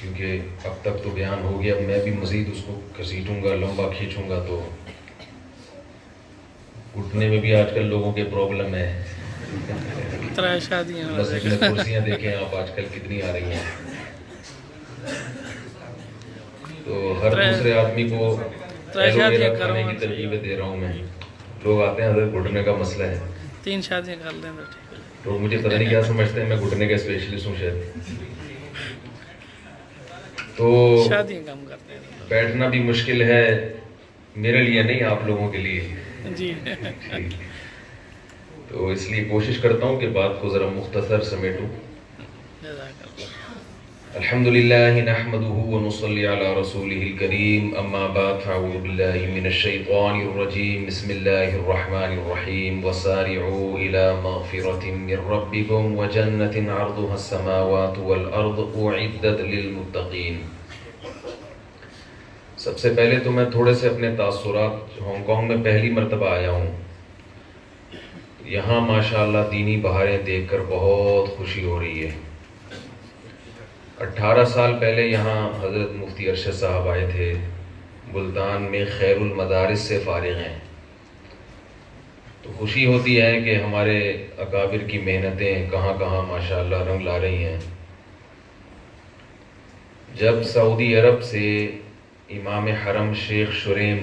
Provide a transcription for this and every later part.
کیونکہ اب تک تو بیان ہو گیا، میں بھی مزید اس کو گھسیٹوں گا، لمبا کھینچوں گا تو گھٹنے میں بھی آج کل لوگوں کے پرابلم ہے. مسجد میں کرسیاں دیکھیں آپ آج کل کتنی آ رہی ہیں. تو ہر دوسرے آدمی کو ایلوویرا کھانے کی ترغیبیں دے رہا ہوں میں. لوگ آتے ہیں حضرت گھٹنے کا مسئلہ ہے. 3 شادیاں کر لیں تو مجھے پتہ نہیں کیا سمجھتے ہیں میں گھٹنے کا اسپیشلسٹ ہوں شاید. تو شادیاں کم کرتے ہیں. بیٹھنا بھی مشکل ہے میرے لیے نہیں، آپ لوگوں کے لیے. جی تو اس لیے کوشش کرتا ہوں کہ بات کو ذرا مختصر سمیٹوں. الحمدللہ نحمدہ ونصلی علی رسولہ الکریم، اما بعد فاعوذ باللہ من الشیطان الرجیم، بسم اللہ الرحمن الرحیم. وسارعوا الی مغفرۃ من ربکم وجنۃ عرضها السماوات والارض اعدت للمتقین. سب سے پہلے تو میں تھوڑے سے اپنے تاثرات، ہانگ کانگ میں پہلی مرتبہ آیا ہوں. یہاں ماشاءاللہ دینی بہاریں دیکھ کر بہت خوشی ہو رہی ہے. 18 سال پہلے یہاں حضرت مفتی ارشد صاحب آئے تھے، ملتان میں خیر المدارس سے فارغ ہیں. تو خوشی ہوتی ہے کہ ہمارے اکابر کی محنتیں کہاں کہاں ماشاءاللہ رنگ لا رہی ہیں. جب سعودی عرب سے امام حرم شیخ شریم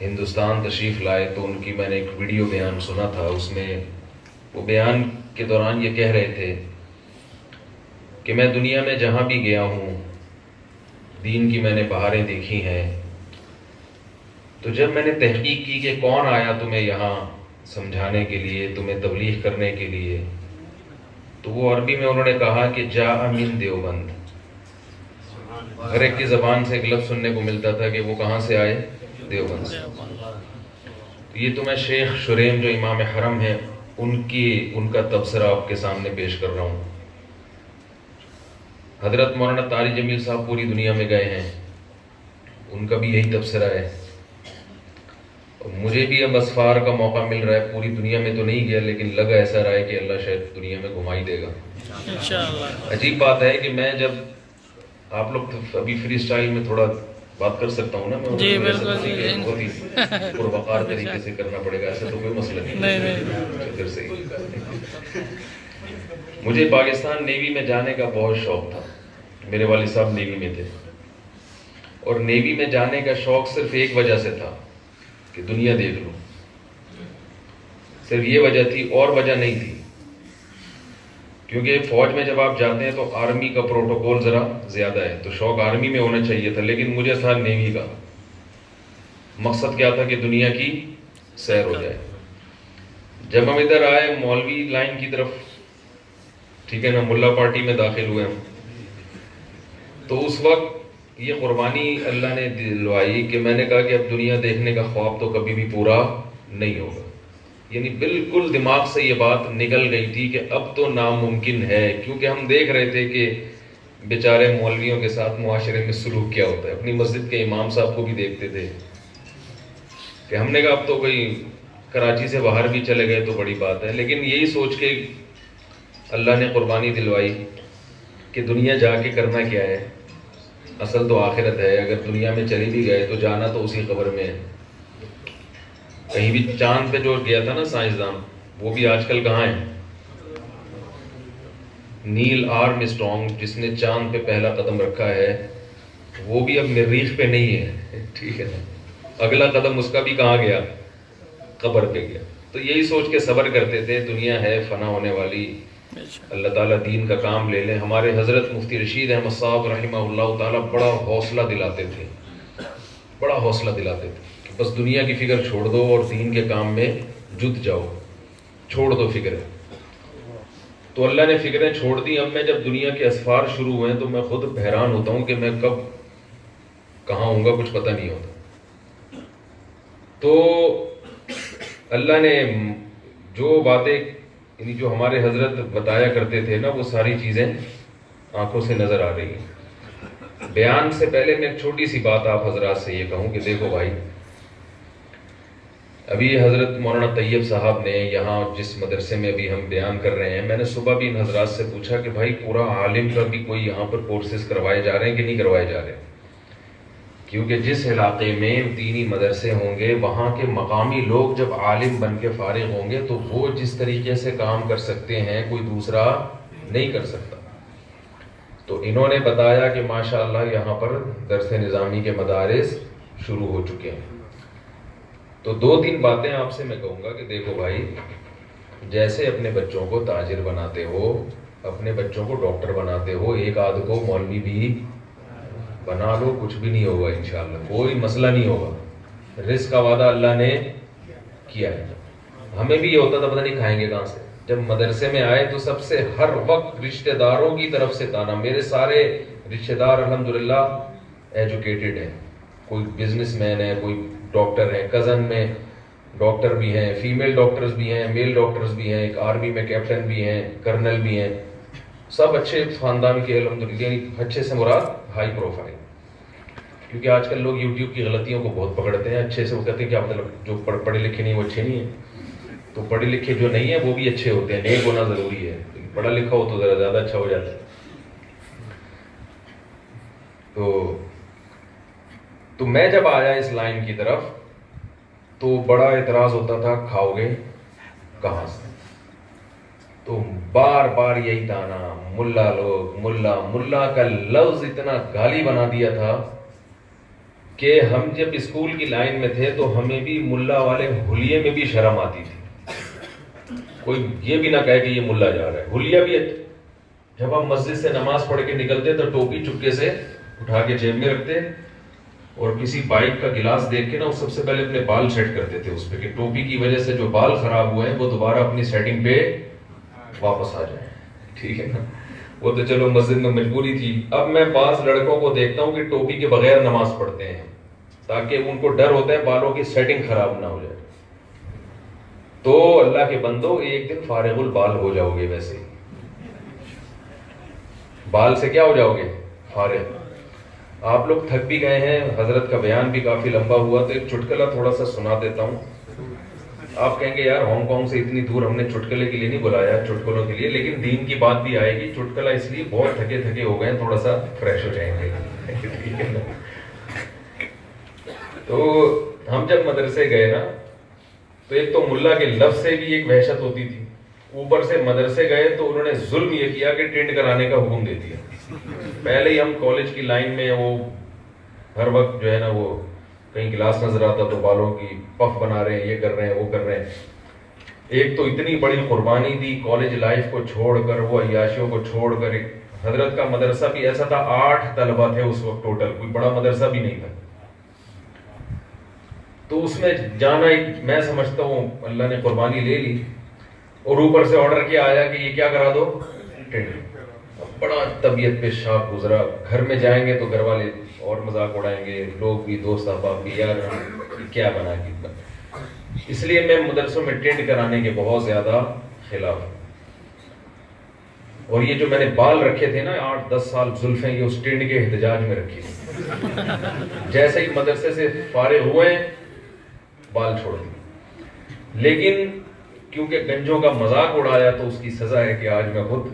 ہندوستان تشریف لائے تو ان کی میں نے ایک ویڈیو بیان سنا تھا. اس میں وہ بیان کے دوران یہ کہہ رہے تھے کہ میں دنیا میں جہاں بھی گیا ہوں دین کی میں نے بہاریں دیکھی ہیں. تو جب میں نے تحقیق کی کہ کون آیا تمہیں یہاں سمجھانے کے لیے، تمہیں تبلیغ کرنے کے لیے، تو وہ عربی میں انہوں نے کہا کہ جاء من دیوبند. ہر ایک کی زبان سے ایک لفظ سننے کو ملتا تھا کہ وہ کہاں سے آئے، دیوبند سے. یہ تو میں شیخ شریم جو امام حرم ہیں ان کا تبصرہ آپ کے سامنے پیش کر رہا ہوں. حضرت مولانا طارق جمیل صاحب پوری دنیا میں گئے ہیں، ان کا بھی یہی تبصرہ ہے. مجھے بھی اب اسفار کا موقع مل رہا ہے، پوری دنیا میں تو نہیں گیا لیکن لگا ایسا رہا ہے کہ اللہ شاید دنیا میں گھما ہی دے گا انشاءاللہ. عجیب بات ہے کہ میں جب آپ لوگ ابھی فری سٹائل میں تھوڑا بات کر سکتا ہوں نا، میں جی بالکل بہت ہی پروقار طریقے سے کرنا پڑے گا، ایسا تو کوئی مسئلہ نہیں. پھر سے مجھے پاکستان نیوی میں جانے کا بہت شوق تھا. میرے والد صاحب نیوی میں تھے اور نیوی میں جانے کا شوق صرف ایک وجہ سے تھا کہ دنیا دیکھ لوں. صرف یہ وجہ تھی اور وجہ نہیں تھی. کیونکہ فوج میں جب آپ جاتے ہیں تو آرمی کا پروٹوکول ذرا زیادہ ہے، تو شوق آرمی میں ہونا چاہیے تھا لیکن مجھے تھا نیوی کا. مقصد کیا تھا کہ دنیا کی سیر ہو جائے. جب ہم ادھر آئے مولوی لائن کی طرف، ٹھیک ہے نا، ملا پارٹی میں داخل ہوئے ہم، تو اس وقت یہ قربانی اللہ نے دلوائی کہ میں نے کہا کہ اب دنیا دیکھنے کا خواب تو کبھی بھی پورا نہیں ہوگا. یعنی بالکل دماغ سے یہ بات نکل گئی تھی کہ اب تو ناممکن ہے. کیونکہ ہم دیکھ رہے تھے کہ بیچارے مولویوں کے ساتھ معاشرے میں سلوک کیا ہوتا ہے. اپنی مسجد کے امام صاحب کو بھی دیکھتے تھے کہ ہم نے کہا اب تو کوئی کراچی سے باہر بھی چلے گئے تو بڑی بات ہے. لیکن یہی سوچ کے اللہ نے قربانی دلوائی کہ دنیا جا کے کرنا کیا ہے، اصل تو آخرت ہے. اگر دنیا میں چلے بھی گئے تو جانا تو اسی قبر میں ہے. کہیں بھی چاند پہ جو گیا تھا نا سائنسدان، وہ بھی آج کل کہاں ہے؟ نیل آرم اسٹرانگ جس نے چاند پہ پہلا قدم رکھا ہے وہ بھی اب مریخ پہ نہیں ہے. ٹھیک ہے نا، اگلا قدم اس کا بھی کہاں گیا؟ قبر پہ گیا. تو یہی سوچ کے صبر کرتے تھے، دنیا ہے فنا ہونے والی، اللہ تعالیٰ دین کا کام لے لیں. ہمارے حضرت مفتی رشید احمد صاحب رحمہ اللہ تعالیٰ بڑا حوصلہ دلاتے تھے، بڑا حوصلہ دلاتے تھے کہ بس دنیا کی فکر چھوڑ دو اور دین کے کام میں جت جاؤ، چھوڑ دو فکر. تو اللہ نے فکریں چھوڑ دی. اب میں جب دنیا کے اسفار شروع ہوئے تو میں خود حیران ہوتا ہوں کہ میں کب کہاں ہوں گا، کچھ پتہ نہیں ہوتا. تو اللہ نے جو باتیں یعنی جو ہمارے حضرت بتایا کرتے تھے نا، وہ ساری چیزیں آنکھوں سے نظر آ رہی ہیں. بیان سے پہلے میں ایک چھوٹی سی بات آپ حضرات سے یہ کہوں کہ دیکھو بھائی، ابھی حضرت مولانا طیب صاحب نے یہاں جس مدرسے میں ابھی ہم بیان کر رہے ہیں، میں نے صبح بھی ان حضرات سے پوچھا کہ بھائی پورا عالم کا بھی کوئی یہاں پر کورسز کروائے جا رہے ہیں کہ نہیں کروائے جا رہے؟ کیونکہ جس علاقے میں دینی مدرسے ہوں گے وہاں کے مقامی لوگ جب عالم بن کے فارغ ہوں گے تو وہ جس طریقے سے کام کر سکتے ہیں کوئی دوسرا نہیں کر سکتا. تو انہوں نے بتایا کہ ماشاءاللہ یہاں پر درس نظامی کے مدارس شروع ہو چکے ہیں. تو 2-3 باتیں آپ سے میں کہوں گا کہ دیکھو بھائی، جیسے اپنے بچوں کو تاجر بناتے ہو، اپنے بچوں کو ڈاکٹر بناتے ہو، ایک آدھ کو مولوی بھی بنا لو، کچھ بھی نہیں ہوگا انشاءاللہ، کوئی مسئلہ نہیں ہوگا. رزق کا وعدہ اللہ نے کیا ہے. ہمیں بھی یہ ہوتا تھا پتہ نہیں کھائیں گے کہاں سے. جب مدرسے میں آئے تو سب سے ہر وقت رشتہ داروں کی طرف سے تانا. میرے سارے رشتہ دار الحمدللہ ایجوکیٹڈ ہیں، کوئی بزنس مین ہے، کوئی ڈاکٹر ہے، کزن میں ڈاکٹر بھی ہیں، فیمیل ڈاکٹرز بھی ہیں، میل ڈاکٹرز بھی ہیں، ایک آرمی میں کیپٹن بھی ہیں، کرنل بھی ہیں، سب اچھے خاندان کے الحمدللہ. یعنی اچھے سے مراد ہائی پروفائل. کیونکہ آج کل لوگ یوٹیوب کی غلطیوں کو بہت پکڑتے ہیں. اچھے سے وہ کہتے ہیں کیا مطلب جو پڑھے لکھے نہیں وہ اچھے نہیں ہیں. تو پڑھے لکھے جو نہیں ہیں وہ بھی اچھے ہوتے ہیں. نیک ہونا ضروری ہے، پڑھا لکھا ہو تو ذرا زیادہ اچھا ہو جاتا ہے. تو میں جب آیا اس لائن کی طرف تو بڑا اعتراض ہوتا تھا، کھاؤ گے کہاں سے؟ تو بار بار یہی تانا، ملا لوگ، ملا ملا کا لفظ اتنا گالی بنا دیا تھا کہ ہم جب اسکول کی لائن میں تھے تو ہمیں بھی ملا والے حلیے میں بھی شرم آتی تھی. کوئی یہ بھی نہ کہے کہ یہ ملا جا رہا ہے. حلیہ بھی جب ہم مسجد سے نماز پڑھ کے نکلتے تو ٹوپی چپکے سے اٹھا کے جیب میں رکھتے، اور کسی بائک کا گلاس دیکھ کے نا سب سے پہلے اپنے بال سیٹ کرتے تھے اس پہ کہ ٹوپی کی وجہ سے جو بال خراب ہوئے ہیں وہ دوبارہ اپنی سیٹنگ پہ واپس آ جائیں. ٹھیک ہے نا؟ وہ تو چلو مسجد میں مجبوری تھی. اب میں بعض لڑکوں کو دیکھتا ہوں کہ ٹوپی کے بغیر نماز پڑھتے ہیں تاکہ ان کو ڈر ہوتا ہے بالوں کی سیٹنگ خراب نہ ہو جائے. تو اللہ کے بندو ایک دن فارغ البال ہو جاؤ گے. ویسے بال سے کیا ہو جاؤ گے؟ فارغ. آپ لوگ تھک بھی گئے ہیں، حضرت کا بیان بھی کافی لمبا ہوا، تو ایک چٹکلا تھوڑا سا سنا دیتا ہوں. آپ کہیں گے یار ہانگ کانگ سے اتنی دور ہم نے چٹکلے کے لیے نہیں بلایا، چٹکلوں کے لیے، لیکن دین کی بات بھی آئے گی. چٹکلا اس لیے بہت تھکے تھکے ہو گئے ہیں، تھوڑا سا فریش ہو جائیں گے. ٹھیک ہے نا؟ تو ہم جب مدرسے گئے نا تو ایک تو ملا کے لفظ سے بھی ایک وحشت ہوتی تھی، اوپر سے مدرسے گئے تو انہوں نے ظلم یہ کیا کہ ٹینٹ کرانے کا حکم دے دیا. پہلے ہی ہم کالج کی لائن میں وہ ہر وقت جو ہے نا وہ کہیں گلاس نظر آتا تو بالوں کی پف بنا رہے ہیں، یہ کر رہے ہیں، وہ کر رہے ہیں. ایک تو اتنی بڑی قربانی دی کالج لائف کو چھوڑ کر، وہ عیاشیوں کو چھوڑ کر. حضرت کا مدرسہ بھی ایسا تھا 8 طلبہ تھے اس وقت ٹوٹل، کوئی بڑا مدرسہ بھی نہیں تھا. تو اس میں جانا میں سمجھتا ہوں اللہ نے قربانی لے لی، اور اوپر سے آرڈر کیا آیا کہ یہ کیا کرا دو، ٹینٹ. بڑا طبیعت پہ شاپ گزرا. گھر میں جائیں گے تو گھر والے اور مذاق اڑائیں گے، لوگ بھی، دوست احباب بھی، یار کیا بنا کے. اس لیے میں مدرسوں میں ٹینٹ کرانے کے بہت زیادہ خلاف ہوں. اور یہ جو میں نے بال رکھے تھے نا 8-10 سال زلفیں، یہ اس ٹینٹ کے احتجاج میں رکھی تھی. جیسے ہی مدرسے سے فارغ ہوئے بال چھوڑ دیے. لیکن کیونکہ گنجوں کا مذاق اڑایا تو اس کی سزا ہے کہ آج میں خود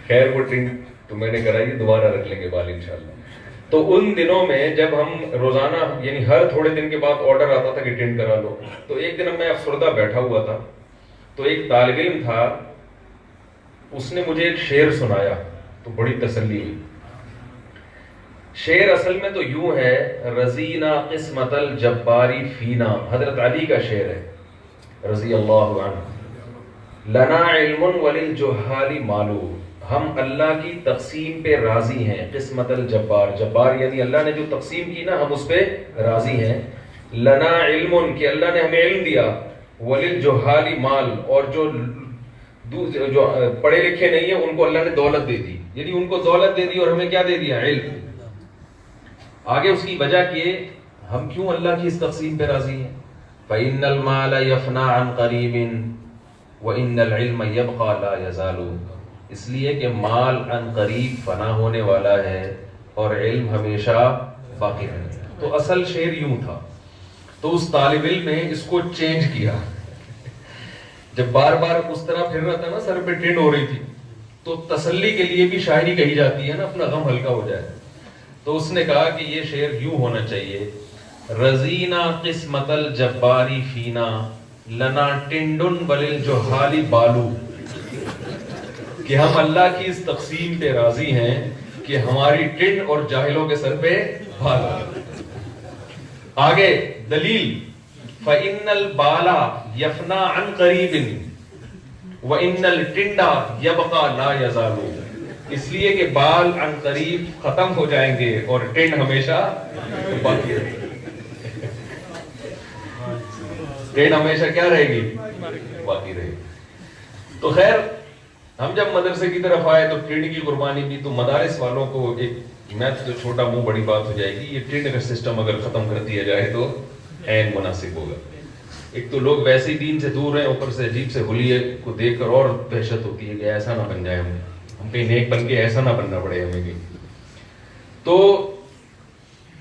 خیر وہ ٹریننگ تو میں نے کرائی، دوبارہ رکھ لیں گے بال انشاءاللہ. تو ان دنوں میں جب ہم روزانہ یعنی ہر تھوڑے دن کے بعد آرڈر آتا تھا کہ ٹینٹ کرا لو، تو ایک دن میں افسردہ بیٹھا ہوا تھا تو ایک طالب علم تھا، اس نے مجھے ایک شعر سنایا تو بڑی تسلی ہوئی. شعر اصل میں تو یوں ہے، رضینا قسمت الجباری فینا، حضرت علی کا شعر ہے رضی اللہ عنہ. لنا علم وللجہال معلوم، ہم اللہ کی تقسیم پہ راضی ہیں. قسمت الجبار، جبار یعنی اللہ نے جو تقسیم کی نا ہم اس پہ راضی ہیں. لنا علم کہ اللہ نے ہمیں علم دیا، وللجہال مال، اور جو پڑھے لکھے نہیں ہیں ان کو اللہ نے دولت دے دی. یعنی ان کو دولت دے دی اور ہمیں کیا دے دیا؟ علم. آگے اس کی وجہ کہ ہم کیوں اللہ کی اس تقسیم پہ راضی ہیں. فإن المال يفنى عن قریب وإن العلم يبقى لا يزال، اس لیے کہ مال عن قریب فنا ہونے والا ہے اور علم ہمیشہ باقی رہے. تو اصل شعر یوں تھا تو اس طالب علم نے اس کو چینج کیا. جب بار بار اس طرح پھر رہا تھا نا، سر پہ ٹرین ہو رہی تھی، تو تسلی کے لیے بھی شاعری کہی جاتی ہے نا، اپنا غم ہلکا ہو جائے. تو اس نے کہا کہ یہ شعر یوں ہونا چاہیے: رضینا قسمت الجباری فینا لنا ٹنڈن وللجہال بالو. کہ ہم اللہ کی اس تقسیم پہ راضی ہیں کہ ہماری ٹنڈ اور جاہلوں کے سر پہ بال. آگے دلیل: فَإِنَّ الْبَالَ يَفْنَا عَنْ قَرِيبٍ وَإِنَّ الْٹِنْڈَ يَبْقَى لَا يَزَالُ. اس لیے کہ بال عن قریب ختم ہو جائیں گے اور ٹنڈ ہمیشہ باقی رہے گی. ٹنڈ ہمیشہ کیا رہے گی؟ باقی رہے گی. تو خیر، ہم جب مدرسے کی طرف آئے تو ٹنڈ کی قربانی بھی، تو مدارس والوں کو ایک میں تو چھوٹا منہ بڑی بات ہو جائے گی، یہ ٹنڈ کا سسٹم اگر ختم کر دیا جائے تو عین مناسب ہوگا. ایک تو لوگ ویسے ہی دین سے دور ہیں، اوپر سے عجیب سے حلیے کو دیکھ کر اور دہشت ہوتی ہے کہ ایسا نہ بن جائے ہم کہیں نیک بن کے ایسا نہ بننا پڑے ہمیں کہیں. تو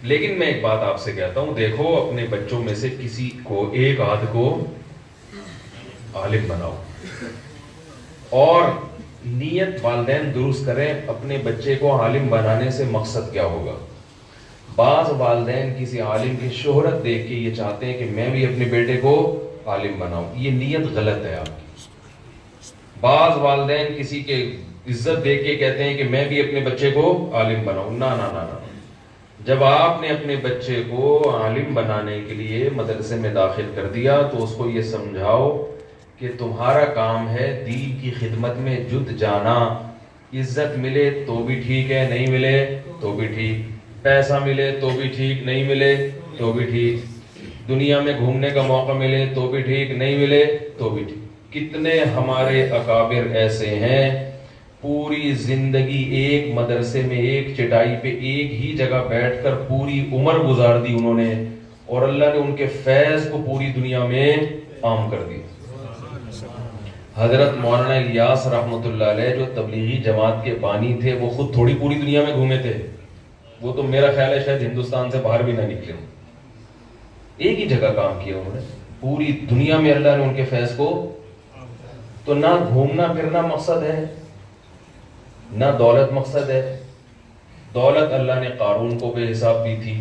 لیکن میں ایک بات آپ سے کہتا ہوں، دیکھو اپنے بچوں میں سے کسی کو ایک آدھ کو عالم بناؤ، اور نیت والدین درست کریں اپنے بچے کو عالم بنانے سے مقصد کیا ہوگا. بعض والدین کسی عالم کی شہرت دیکھ کے یہ چاہتے ہیں کہ میں بھی اپنے بیٹے کو عالم بناؤں، یہ نیت غلط ہے آپ کی. بعض والدین کسی کے عزت دیکھ کے کہتے ہیں کہ میں بھی اپنے بچے کو عالم بناؤں. نہ نہ نہ نہ. جب آپ نے اپنے بچے کو عالم بنانے کے لیے مدرسے میں داخل کر دیا تو اس کو یہ سمجھاؤ کہ تمہارا کام ہے دین کی خدمت میں جد جانا. عزت ملے تو بھی ٹھیک ہے، نہیں ملے تو بھی ٹھیک. پیسہ ملے تو بھی ٹھیک، نہیں ملے تو بھی ٹھیک. دنیا میں گھومنے کا موقع ملے تو بھی ٹھیک، نہیں ملے تو بھی ٹھیک. کتنے ہمارے اکابر ایسے ہیں پوری زندگی ایک مدرسے میں ایک چٹائی پہ ایک ہی جگہ بیٹھ کر پوری عمر گزار دی انہوں نے، اور اللہ نے ان کے فیض کو پوری دنیا میں عام کر دیا. حضرت مولانا الیاس رحمۃ اللہ علیہ جو تبلیغی جماعت کے بانی تھے، وہ خود تھوڑی پوری دنیا میں گھومے تھے. وہ تو میرا خیال ہے شاید ہندوستان سے باہر بھی نہ نکلے ہوں. ایک ہی جگہ کام کیا انہوں نے پوری دنیا میں، اللہ نے ان کے فیض کو. تو نہ گھومنا پھرنا مقصد ہے، نہ دولت مقصد ہے. دولت اللہ نے قارون کو بے حساب دی تھی،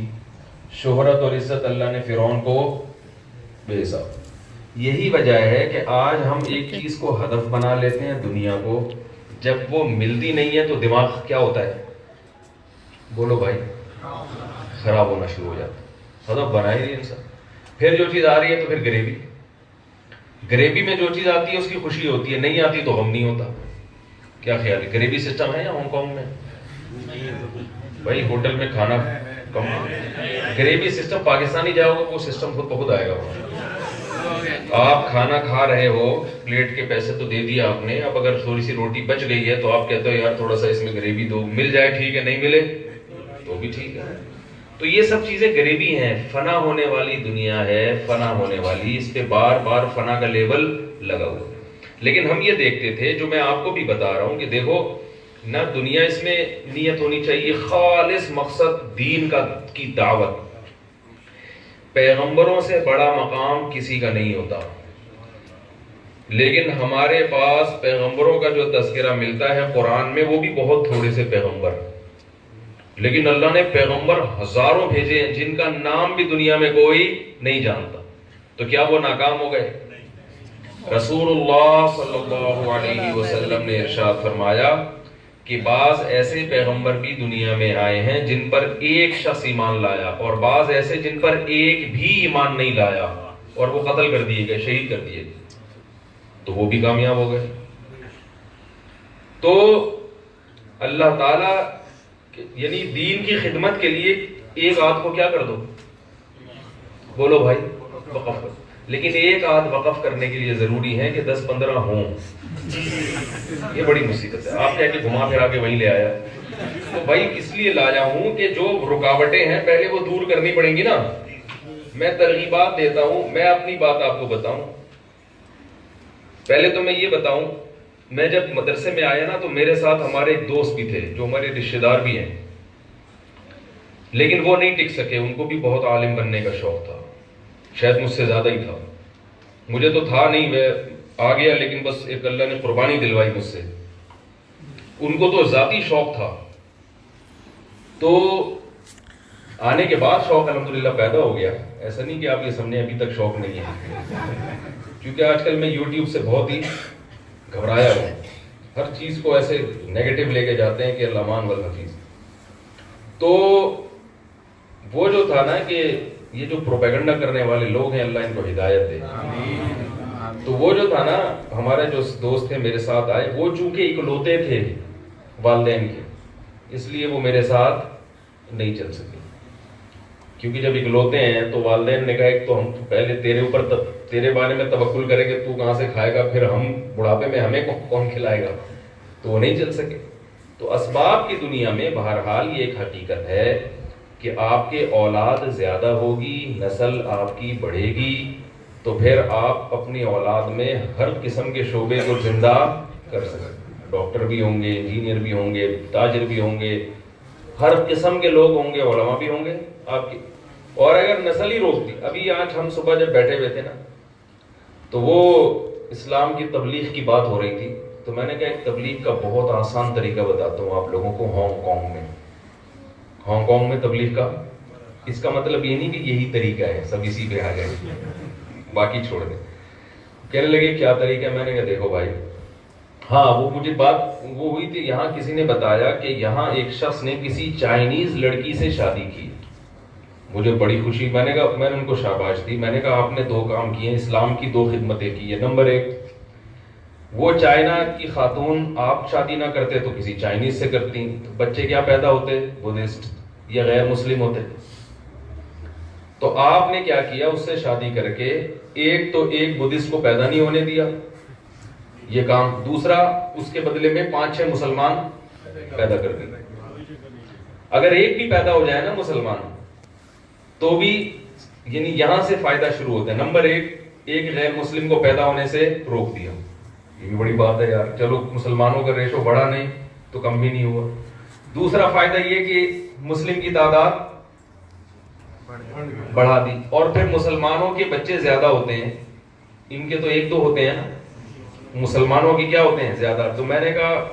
شہرت اور عزت اللہ نے فرعون کو بے حساب. یہی وجہ ہے کہ آج ہم ایک چیز کو ہدف بنا لیتے ہیں دنیا کو، جب وہ ملتی نہیں ہے تو دماغ کیا ہوتا ہے؟ بولو بھائی، خراب ہونا شروع ہو جاتا ہے. ہدف بنا ہی نہیں انسان. پھر جو چیز آ رہی ہے تو پھر گریبی میں جو چیز آتی ہے اس کی خوشی ہوتی ہے، نہیں آتی تو غم نہیں ہوتا. کیا خیال ہے؟ گریبی سسٹم ہے یا ہانگ کانگ میں؟ بھائی ہوٹل میں کھانا کم. گریبی سسٹم پاکستانی جاؤ گا وہ سسٹم خود بخود آئے گا. آپ کھانا کھا رہے ہو، پلیٹ کے پیسے تو دے دیا آپ نے، اب اگر تھوڑی سی روٹی بچ گئی ہے تو آپ کہتے ہو یار تھوڑا سا اس میں گریوی دو، مل جائے ٹھیک ہے، نہیں ملے تو بھی ٹھیک ہے. تو یہ سب چیزیں گریوی ہیں. فنا ہونے والی دنیا ہے، فنا ہونے والی، اس پہ بار بار فنا کا لیبل لگا ہوا. لیکن ہم یہ دیکھتے تھے، جو میں آپ کو بھی بتا رہا ہوں، کہ دیکھو نہ دنیا، اس میں نیت ہونی چاہیے خالص مقصد دین کی دعوت. پیغمبروں سے بڑا مقام کسی کا نہیں ہوتا، لیکن ہمارے پاس پیغمبروں کا جو تذکرہ ملتا ہے قرآن میں وہ بھی بہت تھوڑے سے پیغمبر، لیکن اللہ نے پیغمبر ہزاروں بھیجے ہیں جن کا نام بھی دنیا میں کوئی نہیں جانتا. تو کیا وہ ناکام ہو گئے؟ رسول اللہ صلی اللہ علیہ وسلم نے ارشاد فرمایا کہ بعض ایسے پیغمبر بھی دنیا میں آئے ہیں جن پر ایک شخص ایمان لایا، اور بعض ایسے جن پر ایک بھی ایمان نہیں لایا اور وہ قتل کر دیے گئے، شہید کر دیے گئے، تو وہ بھی کامیاب ہو گئے. تو اللہ تعالیٰ یعنی دین کی خدمت کے لیے ایک آدھ کو کیا کر دو، بولو بھائی، وقف کر. لیکن ایک آدھ وقف کرنے کے لیے ضروری ہے کہ 10-15 ہوں. یہ بڑی مصیبت ہے. آپ کیا کہ گھما پھرا کے وہیں لے آیا. تو بھائی اس لیے لایا ہوں کہ جو رکاوٹیں ہیں پہلے وہ دور کرنی پڑیں گی نا. میں ترغیبات دیتا ہوں، میں اپنی بات آپ کو بتاؤں. پہلے تو میں یہ بتاؤں، میں جب مدرسے میں آیا نا تو میرے ساتھ ہمارے ایک دوست بھی تھے جو ہمارے رشتہ دار بھی ہیں، لیکن وہ نہیں ٹک سکے. ان کو بھی بہت عالم بننے کا شوق تھا. شاید مجھ سے زیادہ ہی تھا. مجھے تو تھا نہیں, میں آ گیا, لیکن بس ایک اللہ نے قربانی دلوائی مجھ سے. ان کو تو ذاتی شوق تھا, تو آنے کے بعد شوق الحمدللہ پیدا ہو گیا. ایسا نہیں کہ آپ یہ سمجھیں ابھی تک شوق نہیں ہے, کیونکہ آج کل میں یوٹیوب سے بہت ہی گھبرایا ہوں. ہر چیز کو ایسے نیگیٹو لے کے جاتے ہیں کہ الامان والحفیظ. تو وہ جو تھا نا کہ یہ جو پروپیگنڈا کرنے والے لوگ ہیں, اللہ ان کو ہدایت دے. تو وہ جو تھا نا, ہمارے جو دوست تھے میرے ساتھ آئے, وہ چونکہ اکلوتے تھے والدین کے, اس لیے وہ میرے ساتھ نہیں چل سکے. کیونکہ جب اکلوتے ہیں تو والدین نے کہا ایک تو ہم پہلے تیرے اوپر تیرے بارے میں توکل کریں کہ تو کہاں سے کھائے گا, پھر ہم بڑھاپے میں ہمیں کون کھلائے گا, تو وہ نہیں چل سکے. تو اسباب کی دنیا میں بہرحال یہ ایک حقیقت ہے کہ آپ کے اولاد زیادہ ہوگی, نسل آپ کی بڑھے گی, تو پھر آپ اپنی اولاد میں ہر قسم کے شعبے کو زندہ کر سکتے. ڈاکٹر بھی ہوں گے, انجینئر بھی ہوں گے, تاجر بھی ہوں گے, ہر قسم کے لوگ ہوں گے, علماء بھی ہوں گے آپ کی. اور اگر نسل ہی روک دی, ابھی آج ہم صبح جب بیٹھے ہوئے تھے نا, تو وہ اسلام کی تبلیغ کی بات ہو رہی تھی, تو میں نے کہا ایک تبلیغ کا بہت آسان طریقہ بتاتا ہوں آپ لوگوں کو. ہانگ کانگ میں تبلیغ کا, اس کا مطلب یہ نہیں کہ یہی طریقہ ہے, سب اسی پہ آ جائیں, باقی چھوڑ دیں. کہنے لگے کیا طریقہ ہے, میں نے کہا دیکھو بھائی, ہاں وہ مجھے بات وہ ہوئی تھی, یہاں کسی نے بتایا کہ یہاں ایک شخص نے کسی چائنیز لڑکی سے شادی کی. مجھے بڑی خوشی, میں نے ان کو شاباش دی. میں نے کہا آپ نے 2 کام کیے, اسلام کی 2 خدمتیں کی ہے. نمبر 1, وہ چائنا کی خاتون آپ شادی نہ کرتے تو کسی چائنیز سے کرتی, تو بچے کیا پیدا ہوتے, بدھسٹ یا غیر مسلم ہوتے. تو آپ نے کیا کیا, اس سے شادی کر کے ایک بدھسٹ کو پیدا نہیں ہونے دیا, یہ کام. دوسرا, اس کے بدلے میں 5-6 مسلمان پیدا کر دیے. اگر ایک بھی پیدا ہو جائے نا مسلمان, تو بھی یعنی یہاں سے فائدہ شروع ہوتا ہے. نمبر 1, ایک غیر مسلم کو پیدا ہونے سے روک دیا. یہ بھی بڑی بات ہے یار, چلو مسلمانوں کا ریشو بڑھا نہیں تو کم بھی نہیں ہوا. دوسرا فائدہ یہ کہ مسلم کی تعداد بڑھا دی, اور پھر مسلمانوں کے بچے زیادہ ہوتے ہیں, ان کے تو 1-2 ہوتے ہیں نا, مسلمانوں کی کیا ہوتے ہیں زیادہ. تو میں نے کہا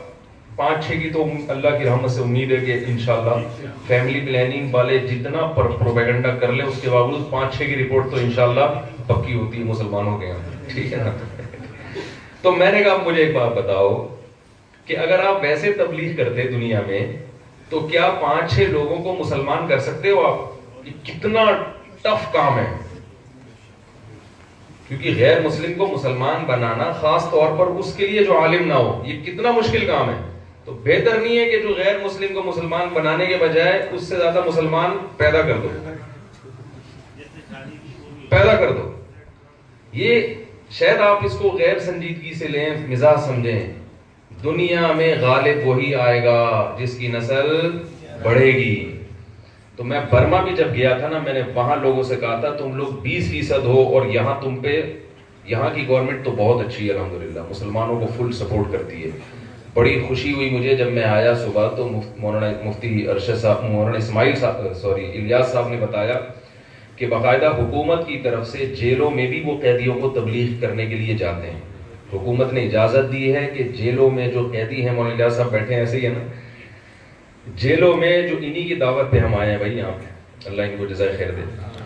5-6 کی تو اللہ کی رحمت سے امید ہے کہ انشاءاللہ فیملی پلاننگ والے جتنا پروپیگنڈا کر لیں, اس کے باوجود 5-6 کی رپورٹ تو انشاءاللہ پکی ہوتی ہے مسلمانوں کے یہاں, ٹھیک ہے نا. تو میں نے کہا مجھے ایک بات بتاؤ کہ اگر آپ ویسے تبلیغ کرتے دنیا میں, تو کیا 5-6 لوگوں کو مسلمان کر سکتے ہو آپ؟ یہ کتنا ٹف کام ہے, کیونکہ غیر مسلم کو مسلمان بنانا, خاص طور پر اس کے لیے جو عالم نہ ہو, یہ کتنا مشکل کام ہے. تو بہتر نہیں ہے کہ جو غیر مسلم کو مسلمان بنانے کے بجائے اس سے زیادہ مسلمان پیدا کر دو. یہ شاید آپ اس کو غیر سنجیدگی سے لیں, مزاح سمجھیں. دنیا میں غالب وہی آئے گا جس کی نسل بڑھے گی. تو میں برما بھی جب گیا تھا نا, میں نے وہاں لوگوں سے کہا تھا تم لوگ 20% ہو, اور یہاں تم پہ, یہاں کی گورنمنٹ تو بہت اچھی ہے الحمدللہ, مسلمانوں کو فل سپورٹ کرتی ہے. بڑی خوشی ہوئی مجھے جب میں آیا صبح, تو مولانا مفتی ارشد صاحب, مولانا الیاس صاحب نے بتایا کہ باقاعدہ حکومت کی طرف سے جیلوں میں بھی وہ قیدیوں کو تبلیغ کرنے کے لیے جاتے ہیں. حکومت نے اجازت دی ہے کہ جیلوں میں جو قیدی ہیں, مولانا الیاس صاحب بیٹھے ہیں ایسے ہی ہے نا, جیلوں میں جو انہی کی دعوت پہ ہم آئے ہیں بھائی یہاں پہ, اللہ ان کو جزائے خیر دے.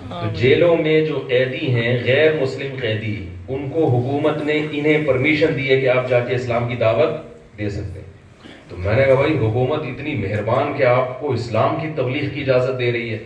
تو جیلوں میں جو قیدی ہیں غیر مسلم قیدی, ان کو حکومت نے انہیں پرمیشن دی ہے کہ آپ جا کے اسلام کی دعوت دے سکتے ہیں. تو میں نے کہا بھائی حکومت اتنی مہربان کہ آپ کو اسلام کی تبلیغ کی اجازت دے رہی ہے.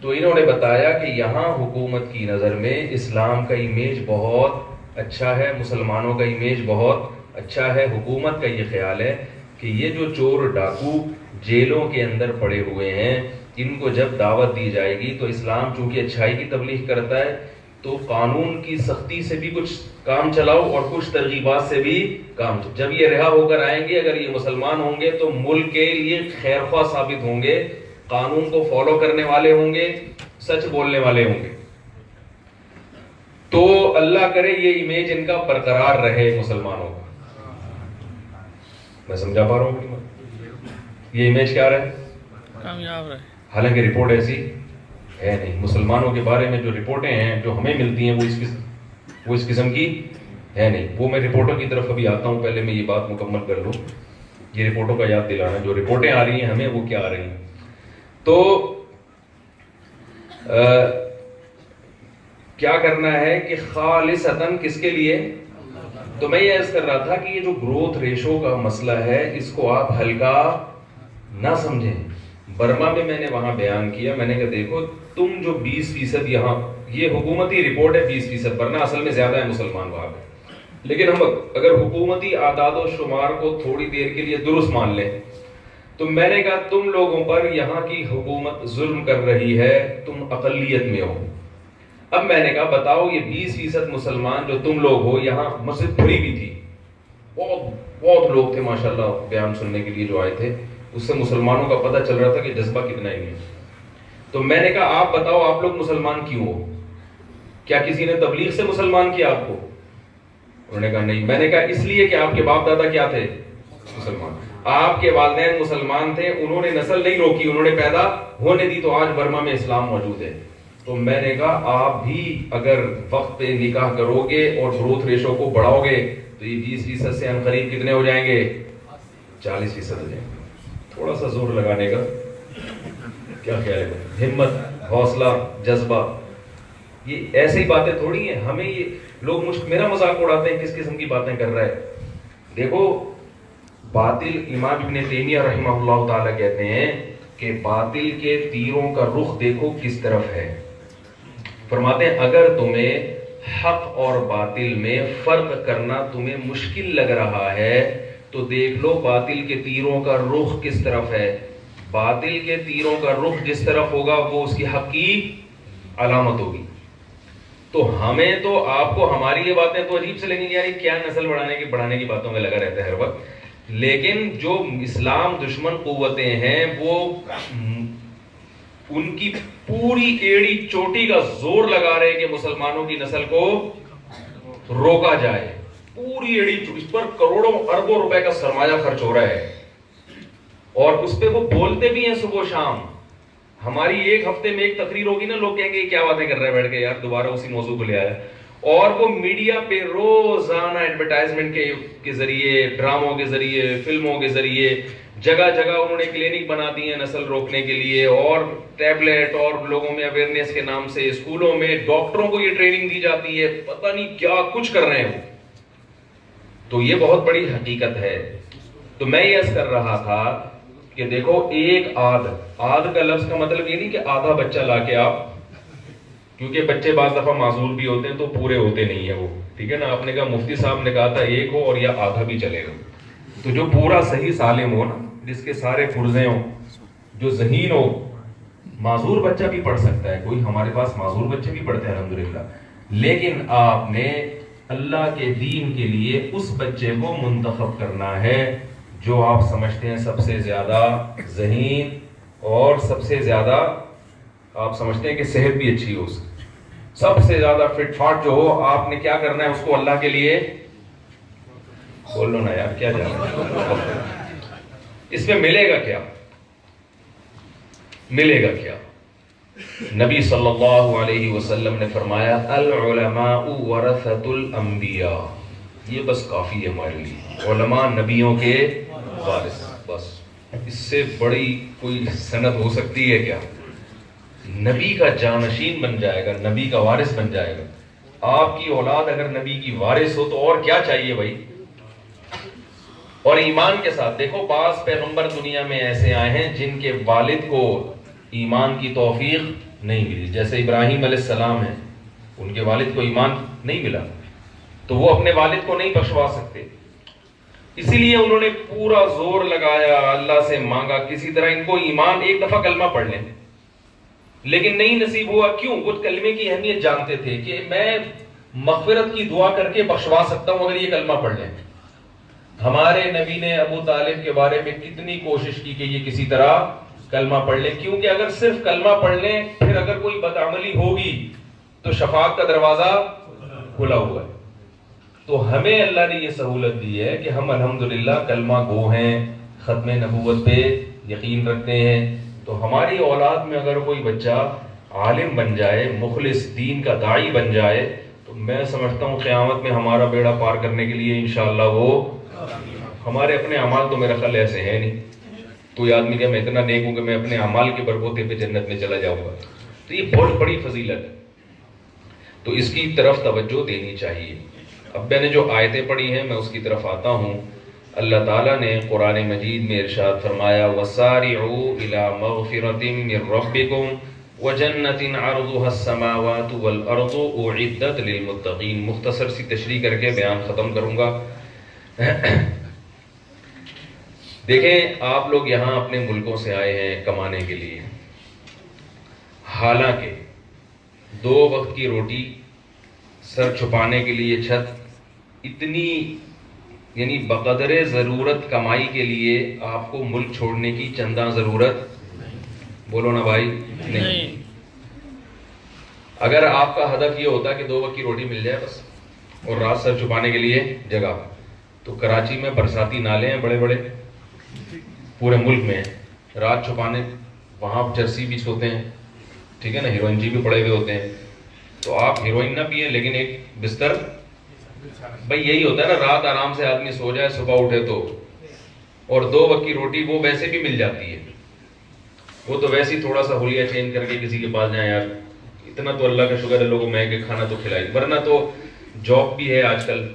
تو انہوں نے بتایا کہ یہاں حکومت کی نظر میں اسلام کا امیج بہت اچھا ہے, مسلمانوں کا امیج بہت اچھا ہے. حکومت کا یہ خیال ہے کہ یہ جو چور ڈاکو جیلوں کے اندر پڑے ہوئے ہیں, ان کو جب دعوت دی جائے گی, تو اسلام چونکہ اچھائی کی تبلیغ کرتا ہے, تو قانون کی سختی سے بھی کچھ کام چلاؤ اور کچھ ترغیبات سے بھی کام. جب یہ رہا ہو کر آئیں گے, اگر یہ مسلمان ہوں گے تو ملک کے لیے خیر خواہ ثابت ہوں گے, قانون کو فالو کرنے والے ہوں گے, سچ بولنے والے ہوں گے. تو اللہ کرے یہ امیج ان کا برقرار رہے مسلمانوں کا. میں سمجھا پا رہا ہوں یہ امیج کیا رہے, کامیاب رہے. حالانکہ رپورٹ ایسی ہے نہیں. مسلمانوں کے بارے میں جو رپورٹیں ہیں جو ہمیں ملتی ہیں وہ اس قسم کی ہے نہیں. وہ میں رپورٹوں کی طرف ابھی آتا ہوں, پہلے میں یہ بات مکمل کر لوں. یہ رپورٹوں کا یاد دلانا, جو رپورٹیں آ رہی ہیں ہمیں وہ کیا آ رہی ہیں. تو کیا کرنا ہے کہ خالصتاً کس کے لیے. تو میں یہ عرض کر رہا تھا کہ یہ جو گروتھ ریشو کا مسئلہ ہے اس کو آپ ہلکا نہ سمجھیں. برما میں نے وہاں بیان کیا, میں نے کہا دیکھو تم جو 20% یہاں, یہ حکومتی رپورٹ ہے 20%, ورنہ اصل میں زیادہ ہے مسلمان وہاں پہ. لیکن ہم اگر حکومتی اعداد و شمار کو تھوڑی دیر کے لیے درست مان لیں تو میں نے کہا تم لوگوں پر یہاں کی حکومت ظلم کر رہی ہے, تم اقلیت میں ہو. اب میں نے کہا بتاؤ یہ 20% مسلمان جو تم لوگ ہو, یہاں مسجد کھلی بھی تھی, بہت لوگ تھے ماشاءاللہ بیان سننے کے لیے جو آئے تھے, اس سے مسلمانوں کا پتہ چل رہا تھا کہ جذبہ کتنا ہی ہے. تو میں نے کہا آپ بتاؤ آپ لوگ مسلمان کیوں ہو, کیا کسی نے تبلیغ سے مسلمان کیا آپ کو؟ انہوں نے کہا نہیں. میں نے کہا اس لیے کہ آپ کے باپ دادا کیا تھے, مسلمان. آپ کے والدین مسلمان تھے, انہوں نے نسل نہیں روکی, انہوں نے پیدا ہونے دی, تو آج برما میں اسلام موجود ہے. تو میں نے کہا آپ بھی اگر وقت پہ نکاح کرو گے اور گروتھ ریشو کو بڑھاؤ گے تو یہ 20% سے عنقریب کتنے ہو جائیں گے, 40% ہو جائیں گے. تھوڑا سا زور لگانے کا کیا خیال ہے, ہمت, حوصلہ, جذبہ, یہ ایسی باتیں تھوڑی ہیں. ہمیں یہ لوگ میرا مذاق اڑاتے ہیں, کس قسم کی باتیں کر رہا ہے. دیکھو باطل, امام ابن تیمیہ رحمہ اللہ تعالی کہتے ہیں کہ باطل کے تیروں کا رخ دیکھو کس طرف ہے. فرماتے ہیں اگر تمہیں حق اور باطل میں فرق کرنا تمہیں مشکل لگ رہا ہے تو دیکھ لو باطل کے تیروں کا رخ کس طرف ہے. باطل کے تیروں کا رخ جس طرف ہوگا وہ اس کی حق کی علامت ہوگی. تو ہمیں تو آپ کو ہماری یہ باتیں تو عجیب سے لگیں گی, یار کیا نسل بڑھانے کی باتوں میں لگا رہتا ہے ہر وقت. لیکن جو اسلام دشمن قوتیں ہیں وہ ان کی پوری ایڑی چوٹی کا زور لگا رہے کہ مسلمانوں کی نسل کو روکا جائے. پوری ایڑی, اس پر کروڑوں اربوں روپے کا سرمایہ خرچ ہو رہا ہے اور اس پہ وہ بولتے بھی ہیں صبح و شام. ہماری ایک ہفتے میں ایک تقریر ہوگی نا, لوگ کہیں گے کیا باتیں کر رہے ہیں بیٹھ کے, یار دوبارہ اسی موضوع کو لے آیا. اور وہ میڈیا پہ روزانہ ایڈورٹائزمنٹ کے ذریعے, ڈراموں کے ذریعے, فلموں کے ذریعے جگہ جگہ انہوں نے کلینک بنا دی ہیں نسل روکنے کے لیے, اور ٹیبلٹ اور لوگوں میں اویئرنیس کے نام سے اسکولوں میں ڈاکٹروں کو یہ ٹریننگ دی جاتی ہے, پتہ نہیں کیا کچھ کر رہے ہیں. تو یہ بہت بڑی حقیقت ہے. تو میں یہ عرض کر رہا تھا کہ دیکھو ایک آدھ کا لفظ کا مطلب یہ نہیں کہ آدھا بچہ لا کے آپ, کیونکہ بچے بعض دفعہ معذور بھی ہوتے ہیں تو پورے ہوتے نہیں ہیں وہ, ٹھیک ہے نا. آپ نے کہا مفتی صاحب نے کہا تھا ایک ہو اور یا آدھا بھی چلے گا. تو جو پورا صحیح سالم ہو نا, جس کے سارے پرزے ہوں, جو ذہین ہو, معذور بچہ بھی پڑھ سکتا ہے, کوئی ہمارے پاس معذور بچے بھی پڑھتے ہیں الحمدللہ. لیکن آپ نے اللہ کے دین کے لیے اس بچے کو منتخب کرنا ہے جو آپ سمجھتے ہیں سب سے زیادہ ذہین اور سب سے زیادہ آپ سمجھتے ہیں کہ صحت بھی اچھی ہو, سب سے زیادہ فٹ فاٹ جو ہو. آپ نے کیا کرنا ہے, اس کو اللہ کے لیے بول لو نا یار, کیا جانا اس میں ملے گا کیا, ملے گا کیا. نبی صلی اللہ علیہ وسلم نے فرمایا العلماء ورثۃ الانبیاء, یہ بس کافی ہے ہمارے لیے. علماء نبیوں کے وارث, بس اس سے بڑی کوئی سند ہو سکتی ہے کیا. نبی کا جانشین بن جائے گا, نبی کا وارث بن جائے گا. آپ کی اولاد اگر نبی کی وارث ہو تو اور کیا چاہیے بھائی. اور ایمان کے ساتھ دیکھو, بعض پیغمبر دنیا میں ایسے آئے ہیں جن کے والد کو ایمان کی توفیق نہیں ملی, جیسے ابراہیم علیہ السلام ہیں, ان کے والد کو ایمان نہیں ملا تو وہ اپنے والد کو نہیں بخشوا سکتے. اسی لیے انہوں نے پورا زور لگایا, اللہ سے مانگا کسی طرح ان کو ایمان, ایک دفعہ کلمہ پڑھ لیں, لیکن نہیں نصیب ہوا. کیوں؟ وہ کلمے کی اہمیت جانتے تھے کہ میں مغفرت کی دعا کر کے بخشوا سکتا ہوں اگر یہ کلمہ پڑھ لیں. ہمارے نبی نے ابو طالب کے بارے میں کتنی کوشش کی کہ یہ کسی طرح کلمہ پڑھ لیں, کیونکہ اگر صرف کلمہ پڑھ لیں پھر اگر کوئی بدعملی ہوگی تو شفاعت کا دروازہ کھلا ہوا ہے. تو ہمیں اللہ نے یہ سہولت دی ہے کہ ہم الحمدللہ کلمہ گو ہیں, ختم نبوت پہ یقین رکھتے ہیں. تو ہماری اولاد میں اگر کوئی بچہ عالم بن جائے, مخلص دین کا داعی بن جائے, تو میں سمجھتا ہوں قیامت میں ہمارا بیڑا پار کرنے کے لیے انشاءاللہ وہ, ہمارے اپنے اعمال تو میرا خیال ایسے ہیں نہیں, کوئی آدمی کہ میں اتنا نیک ہوں کہ میں اپنے اعمال کے بربوتے پہ جنت میں چلا جاؤں گا, تو یہ بہت بڑی فضیلت ہے, تو اس کی طرف توجہ دینی چاہیے. اب میں نے جو آیتیں پڑھی ہیں میں اس کی طرف آتا ہوں. اللہ تعالیٰ نے قرآن مجید میں ارشاد فرمایا وَسَارِعُوا إِلَى مَغْفِرَةٍ مِّن رَّبِّكُمْ وَجَنَّةٍ عَرْضُهَا السَّمَاوَاتُ وَالْأَرْضُ أُعِدَّتْ لِلْمُتَّقِينَ. مختصر سی تشریح کر کے بیان ختم کروں گا. دیکھیں آپ لوگ یہاں اپنے ملکوں سے آئے ہیں کمانے کے لیے, حالانکہ 2 وقت کی روٹی, سر چھپانے کے لیے چھت, اتنی یعنی بقدر ضرورت کمائی کے لیے آپ کو ملک چھوڑنے کی چندہ ضرورت, بولو نا بھائی, نہیں. اگر آپ کا ہدف یہ ہوتا کہ 2 وقت کی روٹی مل جائے بس اور رات سر چھپانے کے لیے جگہ, تو کراچی میں برساتی نالے ہیں بڑے بڑے, پورے ملک میں رات چھپانے, وہاں چرسی بھی سوتے ہیں, ٹھیک ہے نا, ہیروئن جی بھی پڑے ہوئے ہوتے ہیں, تو آپ ہیروئن نہ پیئیں لیکن ایک بستر, بھائی یہی ہوتا ہے نا, رات آرام سے آدمی سو جائے صبح اٹھے تو, اور 2 وقت کی روٹی وہ ویسے بھی مل جاتی ہے, وہ تو ویسے ہی تھوڑا سا حلیہ چینج کر کے کسی کے پاس جائیں, یار اتنا تو اللہ کا شکر ہے لوگوں میں کہ کھانا تو کھلائے, ورنہ تو جاب بھی ہے آج کل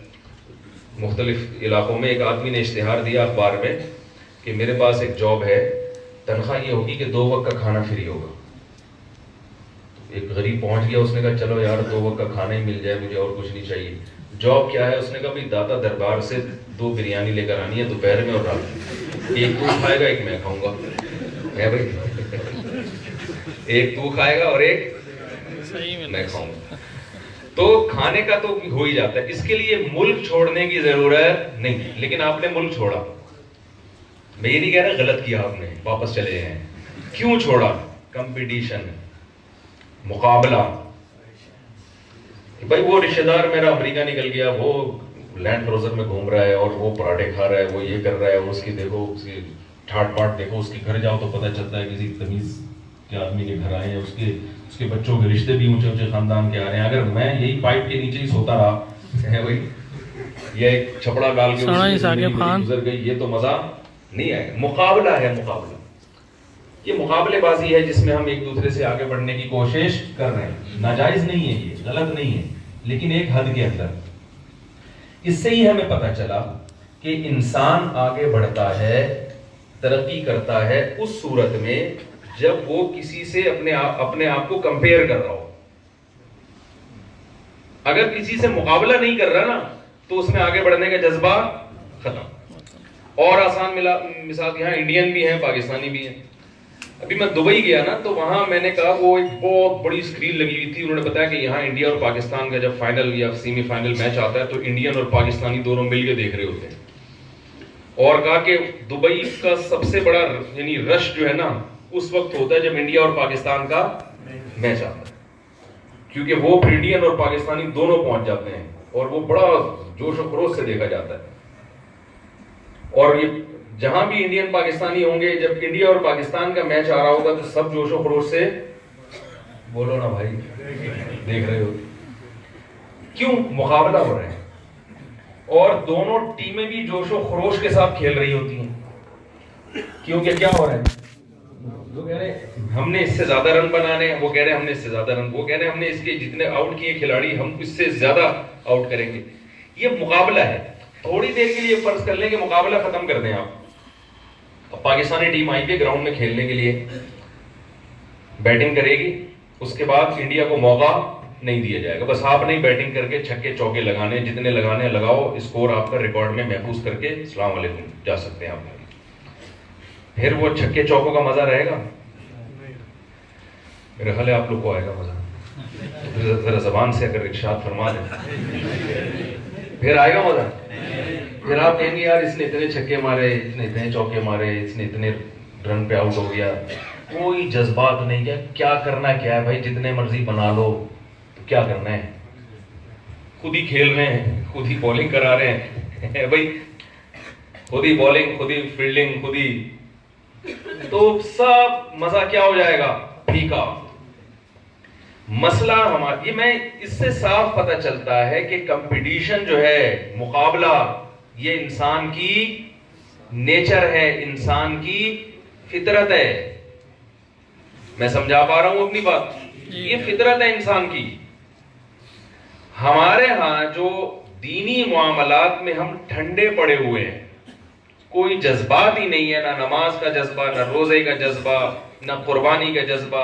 مختلف علاقوں میں. ایک آدمی نے اشتہار دیا اخبار میں کہ میرے پاس ایک جاب ہے, تنخواہ یہ ہوگی کہ 2 وقت کا کھانا فری ہوگا. ایک غریب پہنچ گیا, اس نے کہا چلو یار 2 وقت کا کھانا ہی مل جائے مجھے, اور کچھ نہیں چاہیے. جاب کیا ہے؟ اس نے کہا بھائی داتا دربار سے 2 بریانی لے کر آنی ہے دوپہر میں اور رات میں, ایک تو کھائے گا ایک میں کھاؤں گا, ہے بھائی, ایک تو کھائے گا اور ایک میں کھاؤں گا. تو کھانے کا تو ہو ہی جاتا ہے, اس کے لیے ملک چھوڑنے کی ضرورت نہیں. لیکن آپ نے ملک چھوڑا, میں یہ نہیں کہہ رہا غلط کیا آپ نے, واپس چلے ہیں. کیوں چھوڑا؟ کمپٹیشن, مقابلہ. بھائی وہ رشتہ دار میرا امریکہ نکل گیا, وہ لینڈ کروزر میں گھوم رہا ہے اور وہ پراٹھے کھا رہا ہے, وہ یہ کر رہا ہے, اس کی دیکھو, اس کی ٹھاٹ پاٹ دیکھو, اس کے گھر جاؤ تو پتہ چلتا ہے کسی تمیز کے آدمی کے گھر آئے ہیں, اس کے بچوں کے رشتے بھی اونچے اونچے خاندان کے آ رہے ہیں. اگر میں یہی پائپ کے نیچے ہی سوتا رہا ہے بھائی, یہ ایک چھپڑا ڈال کے گزر گئی, یہ تو مزہ نہیں آئے گا. مقابلہ ہے, مقابلہ, یہ مقابلے بازی ہے جس میں ہم ایک دوسرے سے آگے بڑھنے کی کوشش کر رہے ہیں. ناجائز نہیں ہے, یہ غلط نہیں ہے, لیکن ایک حد کے اندر. اس سے ہی ہمیں پتہ چلا کہ انسان آگے بڑھتا ہے, ترقی کرتا ہے اس صورت میں جب وہ کسی سے اپنے آپ کو کمپیئر کر رہا ہو. اگر کسی سے مقابلہ نہیں کر رہا نا تو اس میں آگے بڑھنے کا جذبہ ختم. اور آسان مثال, یہاں انڈین بھی ہیں, پاکستانی بھی ہیں. ابھی میں دبئی گیا نا تو وہاں میں نے کہا وہ ایک بہت بڑی اسکرین لگی ہوئی تھی, انہوں نے بتایا کہ یہاں انڈیا اور پاکستان کا جب فائنل یا سیمی فائنل میچ آتا ہے تو انڈین اور پاکستانی دونوں مل کے دیکھ رہے ہوتے ہیں. اور کہا کہ دبئی کا سب سے بڑا یعنی رش جو ہے نا اس وقت ہوتا ہے جب انڈیا اور پاکستان کا میچ آتا ہے, کیونکہ وہ انڈین اور پاکستانی دونوں پہنچ جاتے ہیں اور وہ بڑا جوش و خروش سے دیکھا جاتا ہے. اور یہ جہاں بھی انڈین پاکستانی ہوں گے, جب انڈیا اور پاکستان کا میچ آ رہا ہوگا تو سب جوش و خروش سے, بولو نا بھائی, دیکھ رہے ہو. کیوں؟ مقابلہ ہو رہے ہیں, اور دونوں ٹیمیں بھی جوش و خروش کے ساتھ کھیل رہی ہوتی ہیں. کیونکہ کیا ہو رہا ہے, وہ کہہ رہے ہیں ہم نے اس سے زیادہ رن بنانے ہیں, وہ کہہ رہے ہیں ہم نے اس سے زیادہ رن, وہ کہہ رہے ہیں ہم نے اس کے جتنے آؤٹ کیے کھلاڑی ہم اس سے زیادہ آؤٹ کریں گے. یہ مقابلہ ہے. تھوڑی دیر کے لیے فرض کر لیں کہ مقابلہ ختم کر دیں آپ. اب پاکستانی ٹیم آئی تھی گراؤنڈ میں کھیلنے کے لیے, بیٹنگ کرے گی, اس کے بعد انڈیا کو موقع نہیں دیا جائے گا. بس آپ نہیں بیٹنگ کر کے چھکے چوکے لگانے, جتنے لگانے لگاؤ, اسکور آپ کا ریکارڈ میں محفوظ کر کے السلام علیکم جا سکتے ہیں آپ. پھر وہ چھکے چوکوں کا مزہ رہے گا؟ میرے خیال ہے آپ لوگ کو آئے گا مزہ. ذرا زبان سے اگر ارشاد فرما دیں پھر آئے گا مزہ. پھر آپ کہیں گے یار اس نے اتنے چھکے مارے, اس نے اتنے چوکے مارے, اس نے اتنے رن پہ آؤٹ ہو گیا. کوئی جذبات نہیں. کیا کرنا کیا ہے بھائی, جتنے مرضی بنا لو, تو کیا کرنا ہے؟ خود ہی کھیل رہے ہیں, خود ہی بولنگ کرا رہے ہیں بھائی, خود ہی بالنگ, خود ہی فیلڈنگ, خود ہی, تو سب مزہ کیا ہو جائے گا؟ پھیکا. مسئلہ ہمارا یہ میں اس سے صاف پتہ چلتا ہے کہ کمپٹیشن جو ہے, مقابلہ, یہ انسان کی نیچر ہے, انسان کی فطرت ہے. میں سمجھا پا رہا ہوں اپنی بات؟ یہ فطرت ہے انسان کی. ہمارے ہاں جو دینی معاملات میں ہم ٹھنڈے پڑے ہوئے ہیں, کوئی جذبات ہی نہیں ہے, نہ نماز کا جذبہ, نہ روزے کا جذبہ, نہ قربانی کا جذبہ,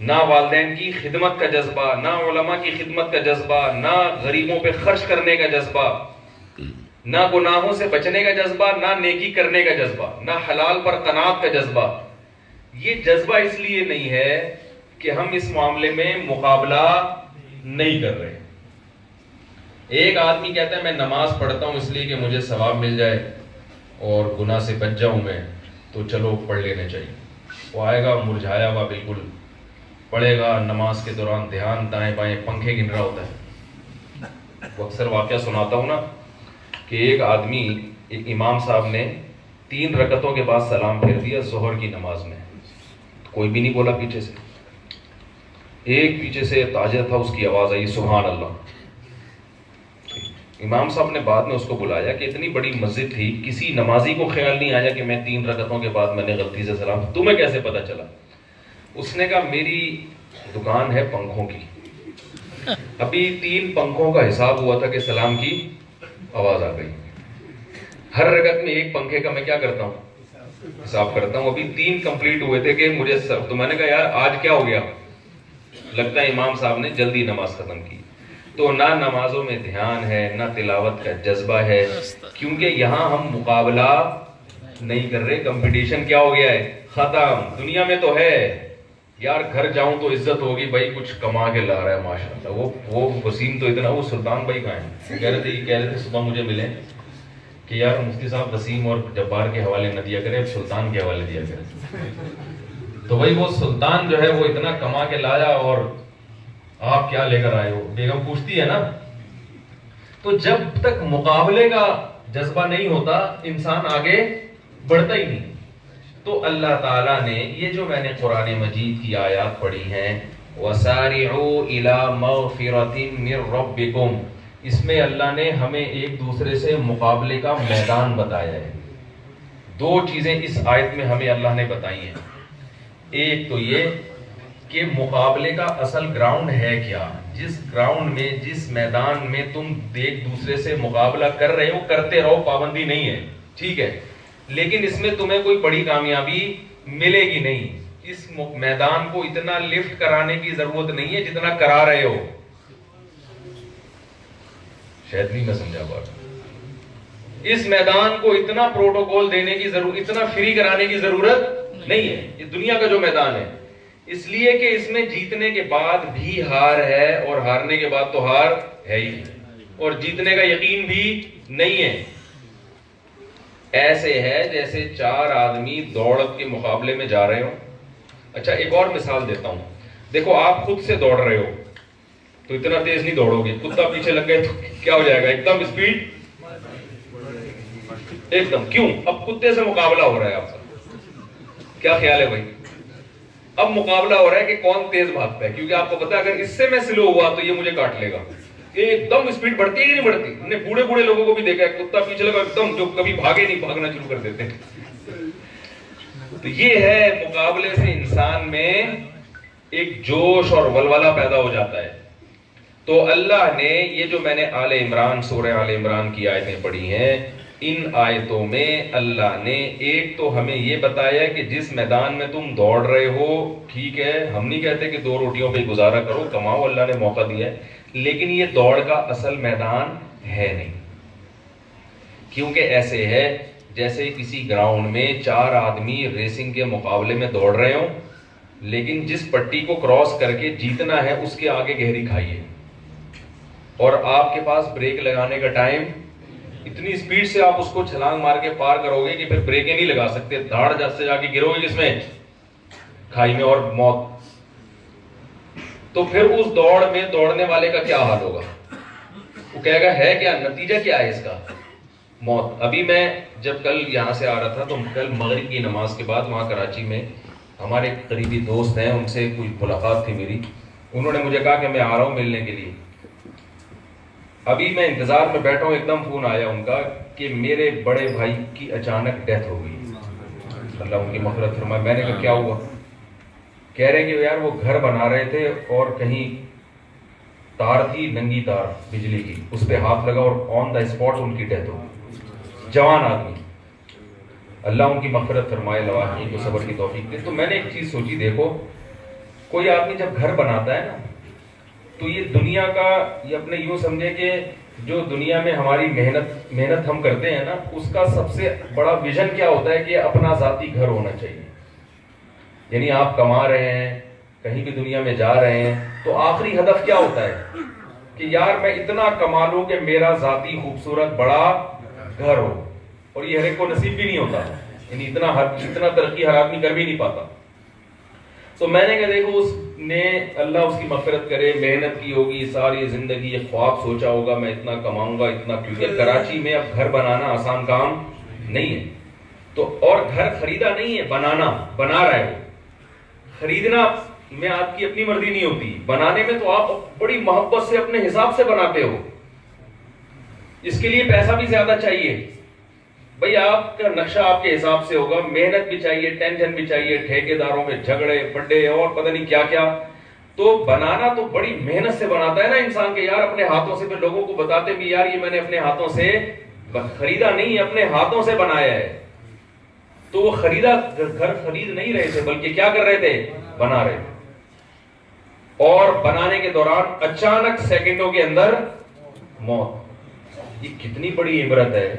نہ والدین کی خدمت کا جذبہ, نہ علماء کی خدمت کا جذبہ, نہ غریبوں پہ خرچ کرنے کا جذبہ, نہ گناہوں سے بچنے کا جذبہ, نہ نیکی کرنے کا جذبہ, نہ حلال پر قناعت کا جذبہ. یہ جذبہ اس لیے نہیں ہے کہ ہم اس معاملے میں مقابلہ نہیں کر رہے. ایک آدمی کہتا ہے میں نماز پڑھتا ہوں اس لیے کہ مجھے ثواب مل جائے اور گناہ سے بچ جاؤں میں, تو چلو پڑھ لینا چاہیے. وہ آئے گا مرجھایا ہوا بالکل, پڑھے گا, نماز کے دوران دھیان دائیں بائیں پنکھے گن رہا ہوتا ہے. وہ اکثر واقعہ سناتا ہوں نا کہ ایک آدمی, ایک امام صاحب نے 3 رکعتوں کے بعد سلام پھیر دیا ظہر کی نماز میں, کوئی بھی نہیں بولا پیچھے سے. ایک پیچھے سے تاجر تھا, اس کی آواز آئی سبحان اللہ. امام صاحب نے بعد میں اس کو بلایا کہ اتنی بڑی مسجد تھی, کسی نمازی کو خیال نہیں آیا کہ میں 3 رکعتوں کے بعد میں نے غلطی سے سلام, تمہیں کیسے پتا چلا؟ اس نے کہا میری دکان ہے پنکھوں کی, ابھی 3 پنکھوں کا حساب ہوا تھا کہ سلام کی آواز آ گئی. ہر رکعت میں 1 پنکھے کا میں کیا کرتا ہوں, حساب کرتا ہوں. ابھی 3 کمپلیٹ ہوئے تھے کہ مجھے تو میں نے کہا یار آج کیا ہو گیا, لگتا ہے امام صاحب نے جلدی نماز ختم کی. تو نہ نمازوں میں دھیان ہے, نہ تلاوت کا جذبہ ہے, کیونکہ یہاں ہم مقابلہ نہیں کر رہے. کمپٹیشن کیا ہو گیا ہے, ختم. دنیا میں تو ہے یار, گھر جاؤں تو عزت ہوگی, بھائی کچھ کما کے لا رہا ہے ماشاءاللہ. وہ وسیم تو اتنا, وہ سلطان بھائی کہاں ہیں, کہہ رہے تھے صبح مجھے ملے کہ یار مفتی صاحب وسیم اور جبار کے حوالے نہ دیا کرے, اب سلطان کے حوالے دیا کرے. تو بھائی وہ سلطان جو ہے وہ اتنا کما کے لایا اور آپ کیا لے کر آئے ہو, بیگم پوچھتی ہے نا. تو جب تک مقابلے کا جذبہ نہیں ہوتا انسان آگے بڑھتا ہی نہیں. تو اللہ تعالیٰ نے یہ جو میں نے قرآن مجید کی آیات پڑھی ہیں, وَسَارِعُوا إِلَى مَغْفِرَةٍ مِّن رَبِّكُمْ, اس میں اللہ نے ہمیں ایک دوسرے سے مقابلے کا میدان بتایا ہے. 2 چیزیں اس آیت میں ہمیں اللہ نے بتائی ہیں. ایک تو یہ کہ مقابلے کا اصل گراؤنڈ ہے کیا, جس گراؤنڈ میں, جس میدان میں تم ایک دوسرے سے مقابلہ کر رہے ہو کرتے رہو, پابندی نہیں ہے, ٹھیک ہے, لیکن اس میں تمہیں کوئی بڑی کامیابی ملے گی نہیں. اس میدان کو اتنا لفٹ کرانے کی ضرورت نہیں ہے جتنا کرا رہے ہو. شاید نہیں میں سمجھا بات. اس میدان کو اتنا پروٹوکول دینے کی ضرورت, اتنا فری کرانے کی ضرورت نہیں ہے. یہ دنیا کا جو میدان ہے, اس لیے کہ اس میں جیتنے کے بعد بھی ہار ہے, اور ہارنے کے بعد تو ہار ہے ہی, اور جیتنے کا یقین بھی نہیں ہے. ایسے ہے جیسے 4 آدمی دوڑ کے مقابلے میں جا رہے ہوں. اچھا ایک اور مثال دیتا ہوں. دیکھو آپ خود سے دوڑ رہے ہو تو اتنا تیز نہیں دوڑو گے, کتا پیچھے لگ گئے تو کیا ہو جائے گا, ایک دم اسپیڈ, ایک دم. کیوں؟ اب کتے سے مقابلہ ہو رہا ہے آپ کا. کیا خیال ہے بھائی؟ اب مقابلہ ہو رہا ہے کہ کون تیز بھاگتا ہے, کیونکہ آپ کو پتا ہے اگر اس سے میں سلو ہوا تو یہ مجھے کاٹ لے گا. ایک دم اسپیڈ بڑھتی ہے کہ نہیں بڑھتی؟ ہم نے بوڑھے لوگوں کو بھی دیکھا ہے, کتا پیچھے لگا ایک دم, جو کبھی بھاگے نہیں بھاگنا شروع کر دیتے ہیں. تو یہ ہے مقابلے سے انسان میں ایک جوش اور ولولہ پیدا ہو جاتا ہے. تو اللہ نے یہ جو میں نے آل عمران, سورہ آل عمران کی آیتیں پڑھی ہیں, ان آیتوں میں اللہ نے ایک تو ہمیں یہ بتایا کہ جس میدان میں تم دوڑ رہے ہو, ٹھیک ہے, ہم نہیں کہتے کہ 2 روٹیوں پہ گزارا کرو, کماؤ, اللہ نے موقع دیا ہے, لیکن یہ دوڑ کا اصل میدان ہے نہیں. کیونکہ ایسے ہے جیسے کسی گراؤنڈ میں 4 آدمی ریسنگ کے مقابلے میں دوڑ رہے ہوں, لیکن جس پٹی کو کراس کر کے جیتنا ہے اس کے آگے گہری کھائی ہے, اور آپ کے پاس بریک لگانے کا ٹائم, اتنی سپیڈ سے آپ اس کو چھلانگ مار کے پار کرو گے کہ پھر بریکیں نہیں لگا سکتے, دھاڑ سے جا کے گرو گے کس میں, کھائی میں, اور موت. تو پھر اس دوڑ میں دوڑنے والے کا کیا حال ہوگا؟ وہ کہے گا ہے کیا, نتیجہ کیا ہے اس کا, موت. ابھی میں جب کل یہاں سے آ رہا تھا تو کل مغرب کی نماز کے بعد وہاں کراچی میں ہمارے قریبی دوست ہیں, ان سے کوئی ملاقات تھی میری, انہوں نے مجھے کہا کہ میں آ رہا ہوں ملنے کے لیے. ابھی میں انتظار میں بیٹھا ہوں, ایک دم فون آیا ان کا کہ میرے بڑے بھائی کی اچانک ڈیتھ ہو گئی, اللہ ان کی مغفرت فرمائے. میں نے کہا کیا ہوا؟ کہہ رہے کہ یار وہ گھر بنا رہے تھے اور کہیں تار تھی, ننگی تار بجلی کی, اس پہ ہاتھ لگا اور آن دا اسپاٹ ان کی ڈیتھ ہو گئی. جوان آدمی, اللہ ان کی مغفرت فرمائے, لواحقین کو صبر کی توفیق دے. تو میں نے ایک چیز سوچی, دیکھو کوئی آدمی جب گھر بناتا ہے نا تو یہ دنیا کا, یہ اپنے یوں سمجھے کہ جو دنیا میں ہماری محنت ہم کرتے ہیں نا, اس کا سب سے بڑا ویژن کیا ہوتا ہے کہ اپنا ذاتی گھر ہونا چاہیے. یعنی آپ کما رہے ہیں, کہیں بھی دنیا میں جا رہے ہیں, تو آخری ہدف کیا ہوتا ہے کہ یار میں اتنا کما لوں کہ میرا ذاتی خوبصورت بڑا گھر ہو. اور یہ ہر ایک کو نصیب بھی نہیں ہوتا, یعنی اتنا ترقی ہر آدمی کر بھی نہیں پاتا. تو میں نے کہا دیکھو اس نے, اللہ اس کی مغفرت کرے, محنت کی ہوگی ساری زندگی, یہ خواب سوچا ہوگا میں اتنا کماؤں گا اتنا, کیونکہ کراچی میں اب گھر بنانا آسان کام نہیں ہے. تو اور گھر خریدا نہیں ہے, بنا رہا ہے وہ. خریدنا میں آپ کی اپنی مرضی نہیں ہوتی, بنانے میں تو آپ بڑی محبت سے اپنے حساب سے بناتے ہو. اس کے لیے پیسہ بھی زیادہ چاہیے بھئی, آپ کا نقشہ آپ کے حساب سے ہوگا, محنت بھی چاہیے, ٹینشن بھی چاہیے, ٹھیکیداروں میں جھگڑے بڑے اور پتہ نہیں کیا کیا. تو بنانا تو بڑی محنت سے بناتا ہے نا انسان کے, یار اپنے ہاتھوں سے. پھر لوگوں کو بتاتے بھی یار یہ میں نے اپنے ہاتھوں سے خریدا نہیں, اپنے ہاتھوں سے بنایا ہے. تو وہ گھر خرید نہیں رہے تھے, بلکہ کیا کر رہے تھے, بنا رہے تھے. اور بنانے کے دوران اچانک سیکنڈوں کے اندر موت. یہ کتنی بڑی عبرت ہے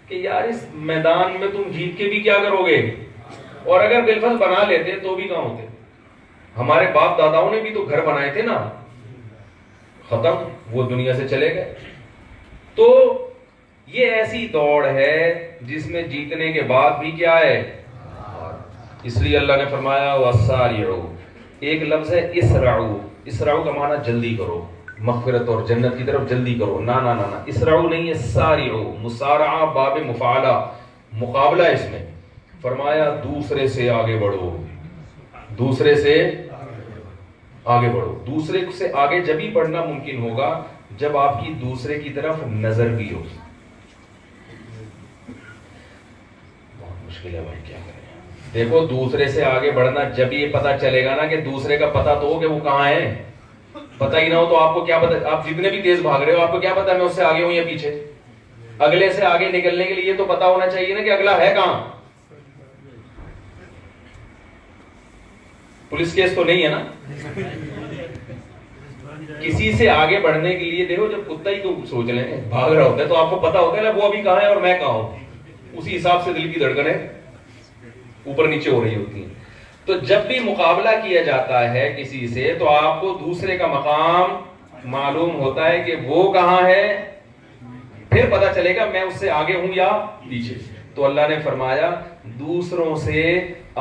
کہ یار اس میدان میں تم جیت کے بھی کیا کرو گے, اور اگر بالفرض بنا لیتے تو بھی کہاں ہوتے. ہمارے باپ داداؤں نے بھی تو گھر بنائے تھے نا, ختم, وہ دنیا سے چلے گئے. تو یہ ایسی دوڑ ہے جس میں جیتنے کے بعد بھی کیا ہے. اس لیے اللہ نے فرمایا وَالسَّارِعُوا, ایک لفظ ہے اسرعوا. اسرعوا کا معنی جلدی کرو, مغفرت اور جنت کی طرف جلدی کرو. نا نا نا نا, اسرعوا نہیں ہے, سارعوا. مسارعہ باب مفعلہ, مقابلہ. اس میں فرمایا دوسرے سے آگے بڑھو, دوسرے سے آگے بڑھو. دوسرے سے آگے جب ہی بڑھنا ممکن ہوگا جب آپ کی دوسرے کی طرف نظر بھی ہو. بہت مشکل ہے بھائی, کیا کریں. دیکھو دوسرے سے آگے بڑھنا جب یہ پتا چلے گا نا کہ دوسرے کا پتا تو ہو کہ وہ کہاں ہے. پتہ ہی نہ ہو تو آپ کو کیا پتا, آپ جتنے بھی تیز بھاگ رہے ہو آپ کو کیا پتا میں اس سے آگے ہوں یا پیچھے. اگلے سے آگے نکلنے کے لیے تو پتا ہونا چاہیے نا کہ اگلا ہے کہاں. پولیس کیس تو نہیں ہے نا. کسی سے آگے بڑھنے کے لیے دیکھو, جب کتا ہی کو سوچ لیں بھاگ رہا ہوتا ہے تو آپ کو پتا ہوتا ہے نا وہ ابھی کہاں ہے اور میں کہاں ہوں. اسی حساب سے دل کی دھڑکنیں اوپر نیچے ہو رہی ہوتی ہیں. تو جب بھی مقابلہ کیا جاتا ہے کسی سے تو آپ کو دوسرے کا مقام معلوم ہوتا ہے کہ وہ کہاں ہے, پھر پتا چلے گا میں اس سے آگے ہوں یا پیچھے. تو اللہ نے فرمایا دوسروں سے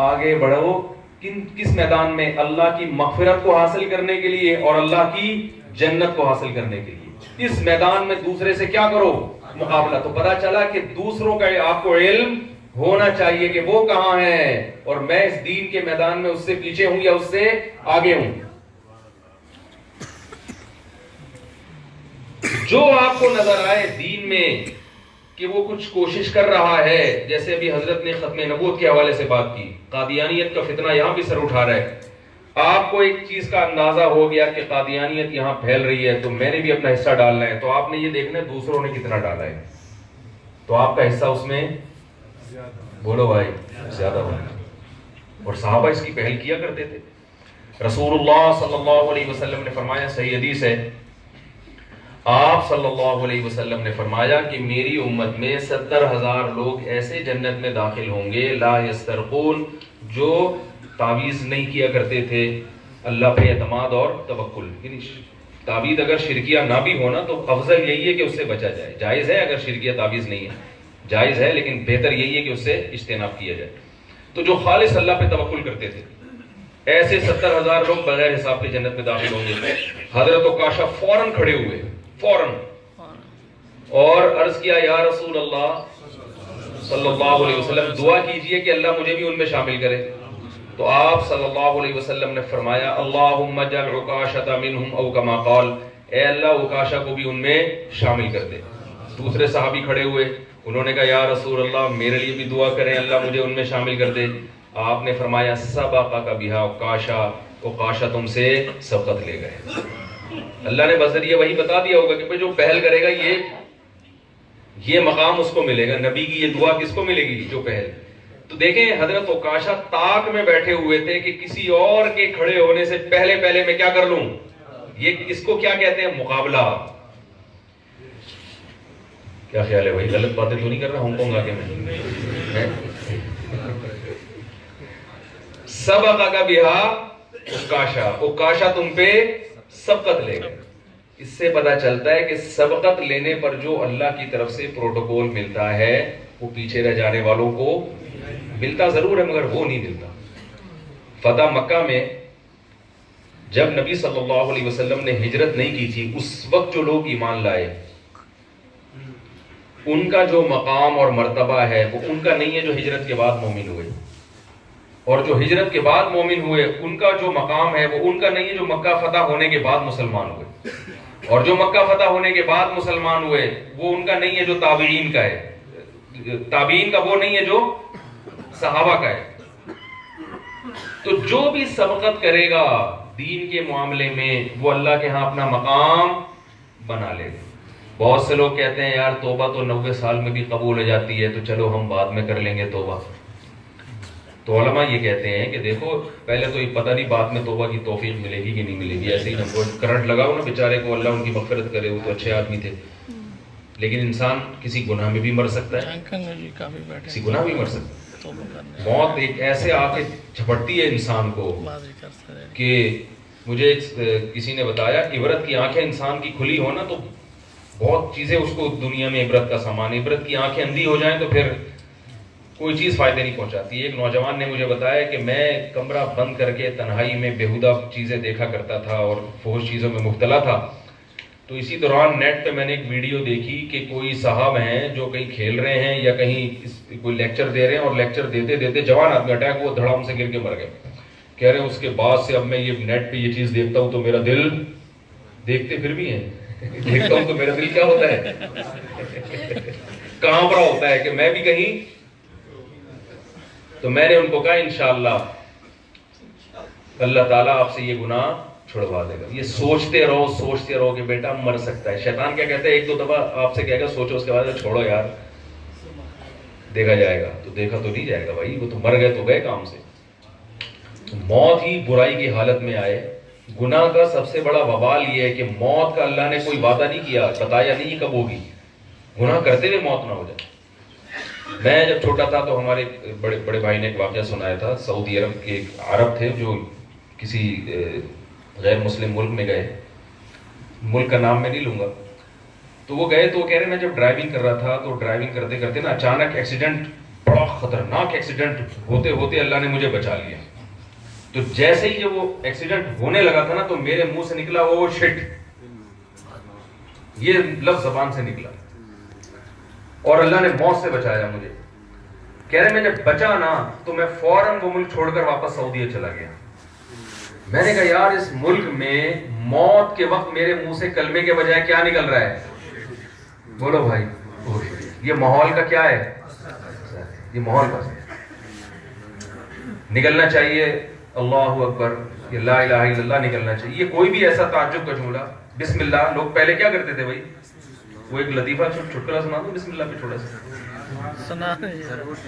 آگے بڑھو. کس میدان میں؟ اللہ کی مغفرت کو حاصل کرنے کے لیے اور اللہ کی جنت کو حاصل کرنے کے لیے. اس میدان میں دوسرے سے کیا کرو, مقابلہ. تو پتا چلا کہ دوسروں کا آپ کو علم ہونا چاہیے کہ وہ کہاں ہے, اور میں اس دین کے میدان میں اس سے پیچھے ہوں یا اس سے آگے ہوں. جو آپ کو نظر آئے دین میں کہ وہ کچھ کوشش کر رہا ہے, جیسے ابھی حضرت نے ختم نبوت کے حوالے سے بات کی, قادیانیت کا فتنہ یہاں بھی سر اٹھا رہا ہے. آپ کو ایک چیز کا اندازہ ہو گیا کہ قادیانیت یہاں پھیل رہی ہے تو میں نے بھی اپنا حصہ ڈالنا ہے. تو آپ نے یہ دیکھنا ہے دوسروں نے کتنا ڈالا ہے, تو آپ کا حصہ اس میں بولو بھائی زیادہ ہونا. اور صحابہ اس کی پہل کیا کرتے تھے. رسول اللہ صلی اللہ علیہ وسلم نے فرمایا, صحیح حدیث ہے, آپ صلی اللہ علیہ وسلم نے فرمایا کہ میری امت میں 70,000 لوگ ایسے جنت میں داخل ہوں گے لا یسترقون, جو تعویذ نہیں کیا کرتے تھے, اللہ پہ اعتماد اور توکل. یعنی تعویذ اگر شرکیہ نہ بھی ہونا تو افضل یہی ہے کہ اس سے بچا جائے. جائز ہے اگر شرکیہ تعویذ نہیں ہے, جائز ہے, لیکن بہتر یہی ہے کہ اس سے اجتناب کیا جائے. تو جو خالص اللہ پہ توکل کرتے تھے ایسے 70,000 لوگ بغیر حساب کے جنت میں داخل ہوں گے. حضرت عکاشہ فوراً کھڑے ہوئے, فوراً, اور عرض کیا یا رسول اللہ صلی اللہ علیہ وسلم دعا کیجئے کہ اللہ مجھے بھی ان میں شامل کرے. تو آپ صلی اللہ علیہ وسلم نے فرمایا اللہم اجعل عکاشۃ منہم او کما قال، اے اللہ عکاشہ کو بھی ان میں شامل کر دے۔ دوسرے صحابی کھڑے ہوئے، انہوں نے کہا یا رسول اللہ میرے لیے بھی دعا کریں اللہ مجھے ان میں شامل کر دے۔ آپ نے فرمایا سبقک بہا عکاشہ، عکاشہ تم سے سبقت لے گئے۔ اللہ نے بذریعہ وہی بتا دیا ہوگا کہ جو پہل کرے گا یہ مقام اس کو ملے گا، نبی کی یہ دعا کس کو ملے گی؟ جو پہل۔ تو دیکھیں حضرت عکاشہ طاق میں بیٹھے ہوئے تھے کہ کسی اور کے کھڑے ہونے سے پہلے میں کیا کر لوں، یہ اس کو کیا کہتے ہیں؟ مقابلہ۔ کیا خیال ہے بھائی، غلط باتیں تو نہیں کر رہا ہانگ کانگ آگے میں؟ سبقک بہا عکاشہ، عکاشہ تم پہ سبقت لے گئے۔ اس سے پتا چلتا ہے کہ سبقت لینے پر جو اللہ کی طرف سے پروٹوکول ملتا ہے وہ پیچھے رہ جانے والوں کو ملتا ضرور ہے مگر وہ نہیں ملتا۔ فتح مکہ میں جب نبی صلی اللہ علیہ وسلم نے ہجرت نہیں کی تھی، اس وقت جو لوگ ایمان لائے ان کا جو مقام اور مرتبہ ہے وہ ان کا نہیں ہے جو ہجرت کے بعد مومن ہوئے، اور جو ہجرت کے بعد مومن ہوئے ان کا جو مقام ہے وہ ان کا نہیں ہے جو مکہ فتح ہونے کے بعد مسلمان ہوئے، اور جو مکہ فتح ہونے کے بعد مسلمان ہوئے وہ ان کا نہیں ہے جو تابعین کا ہے، تابعین کا وہ نہیں ہے جو صحابہ کا ہے۔ تو جو بھی سبقت کرے گا دین کے معاملے میں وہ اللہ کے ہاں اپنا مقام بنا لے گا۔ بہت سے لوگ کہتے ہیں یار توبہ تو 90 سال میں بھی قبول ہو جاتی ہے تو چلو ہم بعد میں کر لیں گے توبہ۔ تو علماء یہ کہتے ہیں کہ دیکھو پہلے تو یہ پتہ نہیں بعد میں توبہ کی توفیق ملے گی کہ نہیں ملے گی، ایسے ہی نہ کرنٹ لگاؤ نا بیچارے کو، اللہ ان کی مغفرت کرے، وہ تو اچھے آدمی تھے، لیکن انسان کسی گناہ میں بھی مر سکتا ہے، کسی گناہ بھی مر سکتا ہے۔ موت ایک ایسے آ کے جھپٹتی ہے انسان کو کہ مجھے کسی نے بتایا عبرت کی آنکھیں انسان کی کھلی ہو نا تو بہت چیزیں اس کو دنیا میں عبرت کا سامان، عبرت کی آنکھیں اندھی ہو جائیں تو پھر کوئی چیز فائدے نہیں پہنچاتی۔ ایک نوجوان نے مجھے بتایا کہ میں کمرہ بند کر کے تنہائی میں بیہودہ چیزیں دیکھا کرتا تھا اور فحش چیزوں میں مبتلا تھا، تو اسی دوران نیٹ پہ میں نے ایک ویڈیو دیکھی کہ کوئی صاحب ہیں جو کہیں کھیل رہے ہیں یا کہیں کوئی لیکچر دے رہے ہیں، اور لیکچر دیتے دیتے جوان آدمی اٹیک ہوا، دھڑام سے گر کے مر گئے۔ کہہ رہے ہیں اس کے بعد سے اب میں یہ نیٹ پہ یہ چیز دیکھتا ہوں تو میرا دل، دیکھتے پھر بھی ہیں دیکھتا ہوں تو میرا دل کیا ہوتا ہے، کہاں پر ہوتا ہے کہ میں بھی کہیں۔ تو میں نے ان کو کہا انشاءاللہ اللہ تعالیٰ آپ سے یہ گناہ چھڑوا دے گا۔ یہ سوچتے رہو کہ بیٹا مر سکتا ہے۔ شیطان کیا کہتا ہے، ایک دو دفعہ آپ سے کہے گا سوچو، اس کے بعد چھوڑو یار دیکھا جائے گا، تو دیکھا تو نہیں جائے گا بھائی، وہ تو مر گئے تو گئے کام سے۔ موت ہی برائی کی حالت میں آئے۔ گناہ کا سب سے بڑا وبال یہ ہے کہ موت کا اللہ نے کوئی وعدہ نہیں کیا، بتایا نہیں کب ہوگی، گناہ کرتے ہوئے موت نہ ہو جائے۔ میں جب چھوٹا تھا تو ہمارے بڑے بھائی نے ایک واقعہ سنایا تھا، سعودی عرب کے ایک عرب تھے جو کسی غیر مسلم ملک میں گئے، ملک کا نام میں نہیں لوں گا، تو وہ گئے تو وہ کہہ رہے میں جب ڈرائیونگ کر رہا تھا تو ڈرائیونگ کرتے کرتے نا اچانک ایکسیڈنٹ، بڑا خطرناک ایکسیڈنٹ ہوتے ہوتے اللہ نے مجھے بچا لیا۔ تو جیسے ہی جب وہ ایکسیڈنٹ ہونے لگا تھا نا تو میرے منہ سے نکلا وہ شٹ، یہ لفظ زبان سے نکلا، اور اللہ نے موت سے بچایا مجھے۔ کہہ رہے میں جب بچا نا تو میں فوراً وہ ملک چھوڑ کر واپس سعودیہ چلا گیا۔ میں نے کہا یار اس ملک میں موت کے وقت میرے منہ سے کلمے کے بجائے کیا نکل رہا ہے؟ بولو بھائی، یہ ماحول کا کیا ہے؟ یہ ماحول کا نکلنا چاہیے اللہ اکبر، یہ لا الہ الا اللہ نکلنا چاہیے۔ یہ کوئی بھی ایسا تعجب کا جملہ، بسم اللہ، لوگ پہلے کیا کرتے تھے بھائی؟ وہ ایک لطیفہ چٹکلا سنا دو بسم اللہ پہ چھوڑا سا،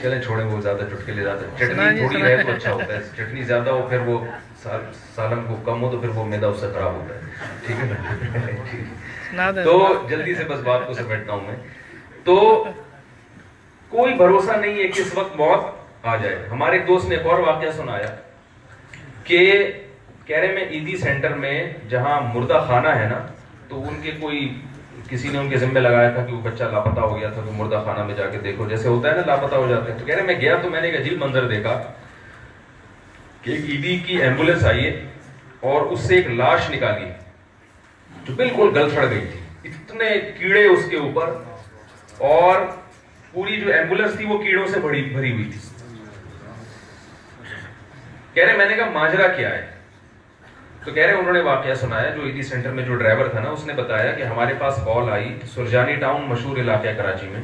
چلیں چھوڑیں وہ زیادہ چٹکلے زیادہ، چٹنی تھوڑی رہے تو اچھا ہوتا ہے، چٹنی زیادہ ہو پھر وہ سالن کو کم ہو تو پھر وہ میدا اس سے خراب ہوتا ہے، ٹھیک ہے نا؟ تو جلدی سے بس بات کو سمیٹتا ہوں میں۔ تو کوئی بھروسہ نہیں ہے کہ اس وقت موت آ جائے۔ ہمارے ایک دوست نے ایک اور واقعہ سنایا کہ کہہ رہے میں عیدی سینٹر میں جہاں مردہ خانہ ہے نا، تو ان کے کوئی کسی نے ان کے ذمہ لگایا تھا کہ وہ بچہ لاپتہ ہو گیا تھا، تو مردہ خانہ میں جا کے دیکھو، جیسے ہوتا ہے نا لاپتہ ہو جاتے ہیں۔ تو کہہ رہے میں گیا تو میں نے ایک عجیب منظر دیکھا کہ ایک عیدی کی ایمبولینس آئی ہے اور اس سے ایک لاش نکالی جو بالکل گل سڑ گئی تھی، اتنے کیڑے اس کے اوپر، اور پوری جو ایمبولینس تھی وہ کیڑوں سے بھری ہوئی تھی۔ کہہ رہے میں نے کہا ماجرا کیا ہے؟ تو کہہ رہے انہوں نے واقعہ سنایا، جو ایدی سینٹر میں جو ڈرائیور تھا نا اس نے بتایا کہ ہمارے پاس کال آئی سرجانی ٹاؤن مشہور علاقہ کراچی میں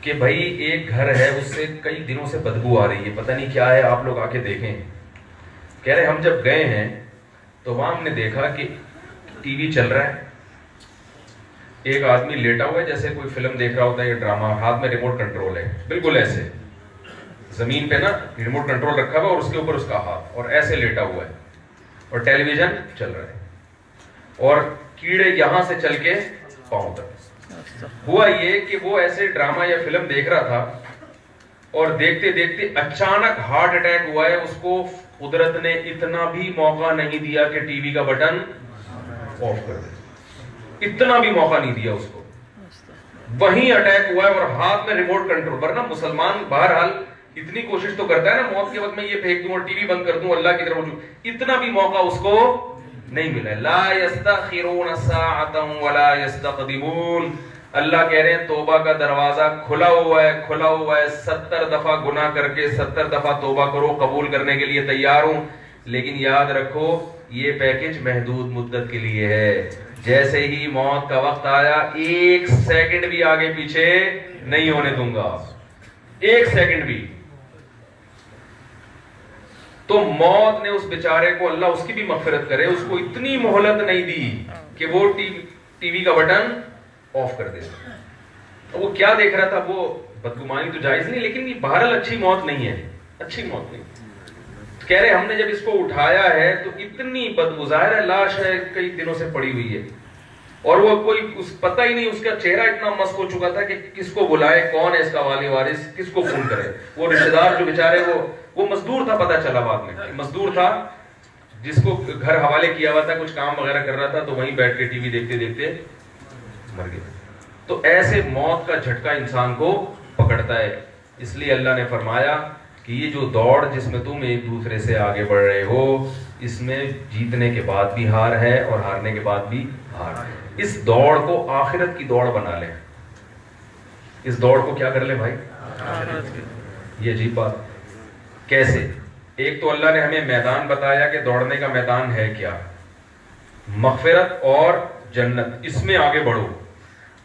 کہ بھائی ایک گھر ہے اس سے کئی دنوں سے بدبو آ رہی ہے، پتہ نہیں کیا ہے، آپ لوگ آ کے دیکھیں۔ کہہ رہے ہم جب گئے ہیں تو وہاں ہم نے دیکھا کہ ٹی وی چل رہا ہے، ایک آدمی لیٹا ہوا ہے جیسے کوئی فلم دیکھ رہا ہوتا ہے یا ڈرامہ، ہاتھ میں ریموٹ کنٹرول ہے، بالکل ایسے زمین پہ نا ریموٹ کنٹرول رکھا ہوا اور اس کے اوپر اس کا ہاتھ، اور ایسے لیٹا ہوا ہے، اور ٹیلی ویژن چل رہا ہے، اور کیڑے یہاں سے چل کے پاؤں تک۔ ہوا یہ کہ وہ ایسے ڈرامہ یا فلم دیکھ رہا تھا اور دیکھتے دیکھتے اچانک ہارٹ اٹیک ہوا ہے، اس کو قدرت نے اتنا بھی موقع نہیں دیا کہ ٹی وی کا بٹن آف کر دے، اتنا بھی موقع نہیں دیا اس کو، وہیں اٹیک ہوا ہے اور ہاتھ میں ریموٹ کنٹرول۔ ورنہ مسلمان بہرحال اتنی کوشش تو کرتا ہے نا موت کے وقت میں یہ پھینک دوں اور ٹی وی بند کر دوں، اللہ کی طرف رجوع، اتنا بھی موقع اس کو نہیں ملا۔ لا یستأخرون ساعۃ ولا یستقدمون، اللہ کہہ رہے ہیں توبہ کا دروازہ کھلا ہوا ہے، کھلا ہوا ہے، 70 دفعہ گناہ کر کے 70 دفعہ توبہ کرو، قبول کرنے کے لیے تیار ہوں، لیکن یاد رکھو یہ پیکج محدود مدت کے لیے ہے، جیسے ہی موت کا وقت آیا 1 سیکنڈ بھی آگے پیچھے نہیں ہونے دوں گا، 1 سیکنڈ بھی۔ تو موت نے اس بیچارے کو، اللہ اس کی بھی مغفرت کرے، اس کو اتنی مہلت نہیں دی کہ وہ ٹی وی کا بٹن آف کر دے۔ وہ کیا دیکھ رہا تھا، وہ بدگمانی تو جائز نہیں، لیکن یہ بہرحال اچھی موت نہیں ہے، اچھی موت نہیں۔ کہہ رہے ہم نے جب اس کو اٹھایا ہے تو اتنی بدبو، ظاہر ہے لاش ہے کئی دنوں سے پڑی ہوئی ہے، اور وہ کوئی پتہ ہی نہیں، اس کا چہرہ اتنا مسخ ہو چکا تھا کہ کس کو بلائے، کون ہے اس کا والی وارث، کس کو فون کرے۔ وہ رشتہ دار جو بیچارے وہ مزدور تھا، پتہ چلا بعد میں مزدور تھا جس کو گھر حوالے کیا ہوا تھا، کچھ کام وغیرہ کر رہا تھا، تو وہیں بیٹھ کے ٹی وی دیکھتے دیکھتے مر گیا۔ تو ایسے موت کا جھٹکا انسان کو پکڑتا ہے، اس لیے اللہ نے فرمایا کہ یہ جو دوڑ جس میں تم ایک دوسرے سے آگے بڑھ رہے ہو، اس میں جیتنے کے بعد بھی ہار ہے اور ہارنے کے بعد بھی ہار ہے۔ اس دوڑ کو آخرت کی دوڑ بنا لیں، اس دوڑ کو کیا کر لیں بھائی، یہ عجیب بات کیسے؟ ایک تو اللہ نے ہمیں میدان بتایا کہ دوڑنے کا میدان ہے کیا، مغفرت اور جنت، اس میں آگے بڑھو۔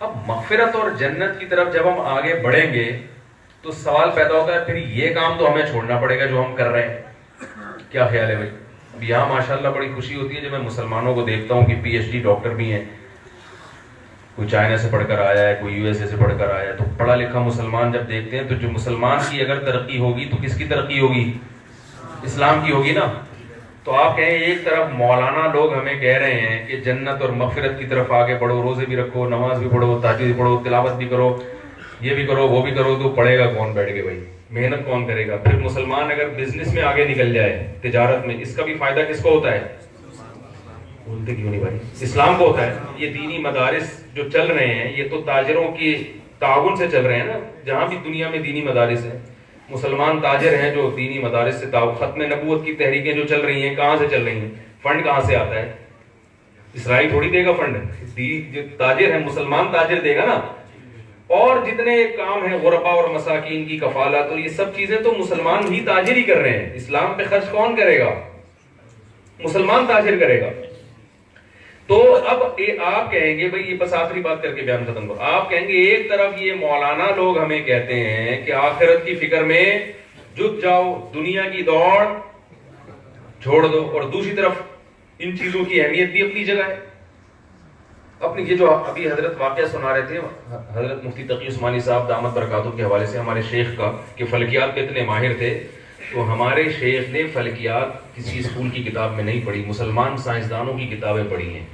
اب مغفرت اور جنت کی طرف جب ہم آگے بڑھیں گے تو سوال پیدا ہوتا ہے پھر یہ کام تو ہمیں چھوڑنا پڑے گا جو ہم کر رہے ہیں، کیا خیال ہے بھائی؟ اب یہاں ماشاءاللہ بڑی خوشی ہوتی ہے جب میں مسلمانوں کو دیکھتا ہوں کہ پی ایچ ڈی ڈاکٹر بھی ہیں، کوئی چائنا سے پڑھ کر آیا ہے، کوئی یو ایس اے سے پڑھ کر آیا ہے، تو پڑھا لکھا مسلمان جب دیکھتے ہیں تو جو مسلمان کی اگر ترقی ہوگی تو کس کی ترقی ہوگی؟ اسلام کی ہوگی نا۔ تو آپ کہیں ایک طرف مولانا لوگ ہمیں کہہ رہے ہیں کہ جنت اور مغفرت کی طرف آگے بڑھو، روزے بھی رکھو، نماز بھی پڑھو، تہجد بھی پڑھو، تلاوت بھی کرو، یہ بھی کرو وہ بھی کرو، تو پڑھے گا کون بیٹھ کے بھائی، محنت کون کرے گا؟ پھر مسلمان اگر بزنس میں آگے نکل جائے، تجارت میں، اس کا بھی فائدہ کس کو ہوتا ہے؟ بولتے کیوں نہیں بھائی؟ اسلام کو ہوتا ہے۔ یہ دینی مدارس جو چل رہے ہیں یہ تو تاجروں کی تعاون سے چل رہے ہیں نا، جہاں بھی دنیا میں دینی مدارس ہیں، مسلمان تاجر ہیں جو دینی مدارس سے تعاون، ختم نبوت کی تحریکیں جو چل رہی ہیں کہاں سے چل رہی ہیں؟ فنڈ کہاں سے آتا ہے؟ اسرائیل تھوڑی دے گا فنڈ، جو تاجر ہے مسلمان تاجر دے گا نا۔ اور جتنے کام ہیں غرباء اور مساکین کی کفالت اور یہ سب چیزیں تو مسلمان ہی تاجر ہی کر رہے ہیں۔ اسلام پہ خرچ کون کرے گا؟ مسلمان تاجر کرے گا۔ تو اب آپ کہیں گے بھئی، یہ بس آخری بات کر کے بیان ختم کرو، آپ کہیں گے ایک طرف یہ مولانا لوگ ہمیں کہتے ہیں کہ آخرت کی فکر میں جت جاؤ، دنیا کی دوڑ چھوڑ دو، اور دوسری طرف ان چیزوں کی اہمیت بھی اپنی جگہ ہے۔ اپنی یہ جو ابھی حضرت واقعہ سنا رہے تھے حضرت مفتی تقی عثمانی صاحب دامت برکاتہ کے حوالے سے ہمارے شیخ کا، کہ فلکیات پہ اتنے ماہر تھے، تو ہمارے شیخ نے فلکیات کسی اسکول کی کتاب میں نہیں پڑھی، مسلمان سائنسدانوں کی کتابیں پڑھی ہیں۔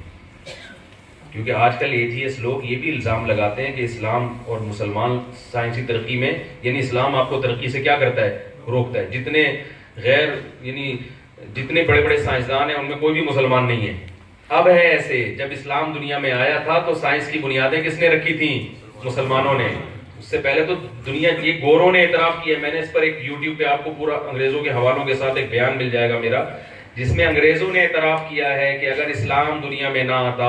کیونکہ آج کل ایتھیسٹ لوگ یہ بھی الزام لگاتے ہیں کہ اسلام اور مسلمان سائنسی ترقی میں، یعنی اسلام آپ کو ترقی سے کیا کرتا ہے؟ روکتا ہے۔ جتنے غیر یعنی جتنے بڑے بڑے سائنسدان ہیں ان میں کوئی بھی مسلمان نہیں ہے۔ اب ہے ایسے، جب اسلام دنیا میں آیا تھا تو سائنس کی بنیادیں کس نے رکھی تھیں؟ مسلمانوں نے۔ اس سے پہلے تو دنیا یہ گوروں نے اعتراف کیا ہے۔ میں نے اس پر ایک یوٹیوب پہ آپ کو پورا انگریزوں کے حوالوں کے ساتھ ایک بیان مل جائے گا میرا، جس میں انگریزوں نے اعتراف کیا ہے کہ اگر اسلام دنیا میں نہ آتا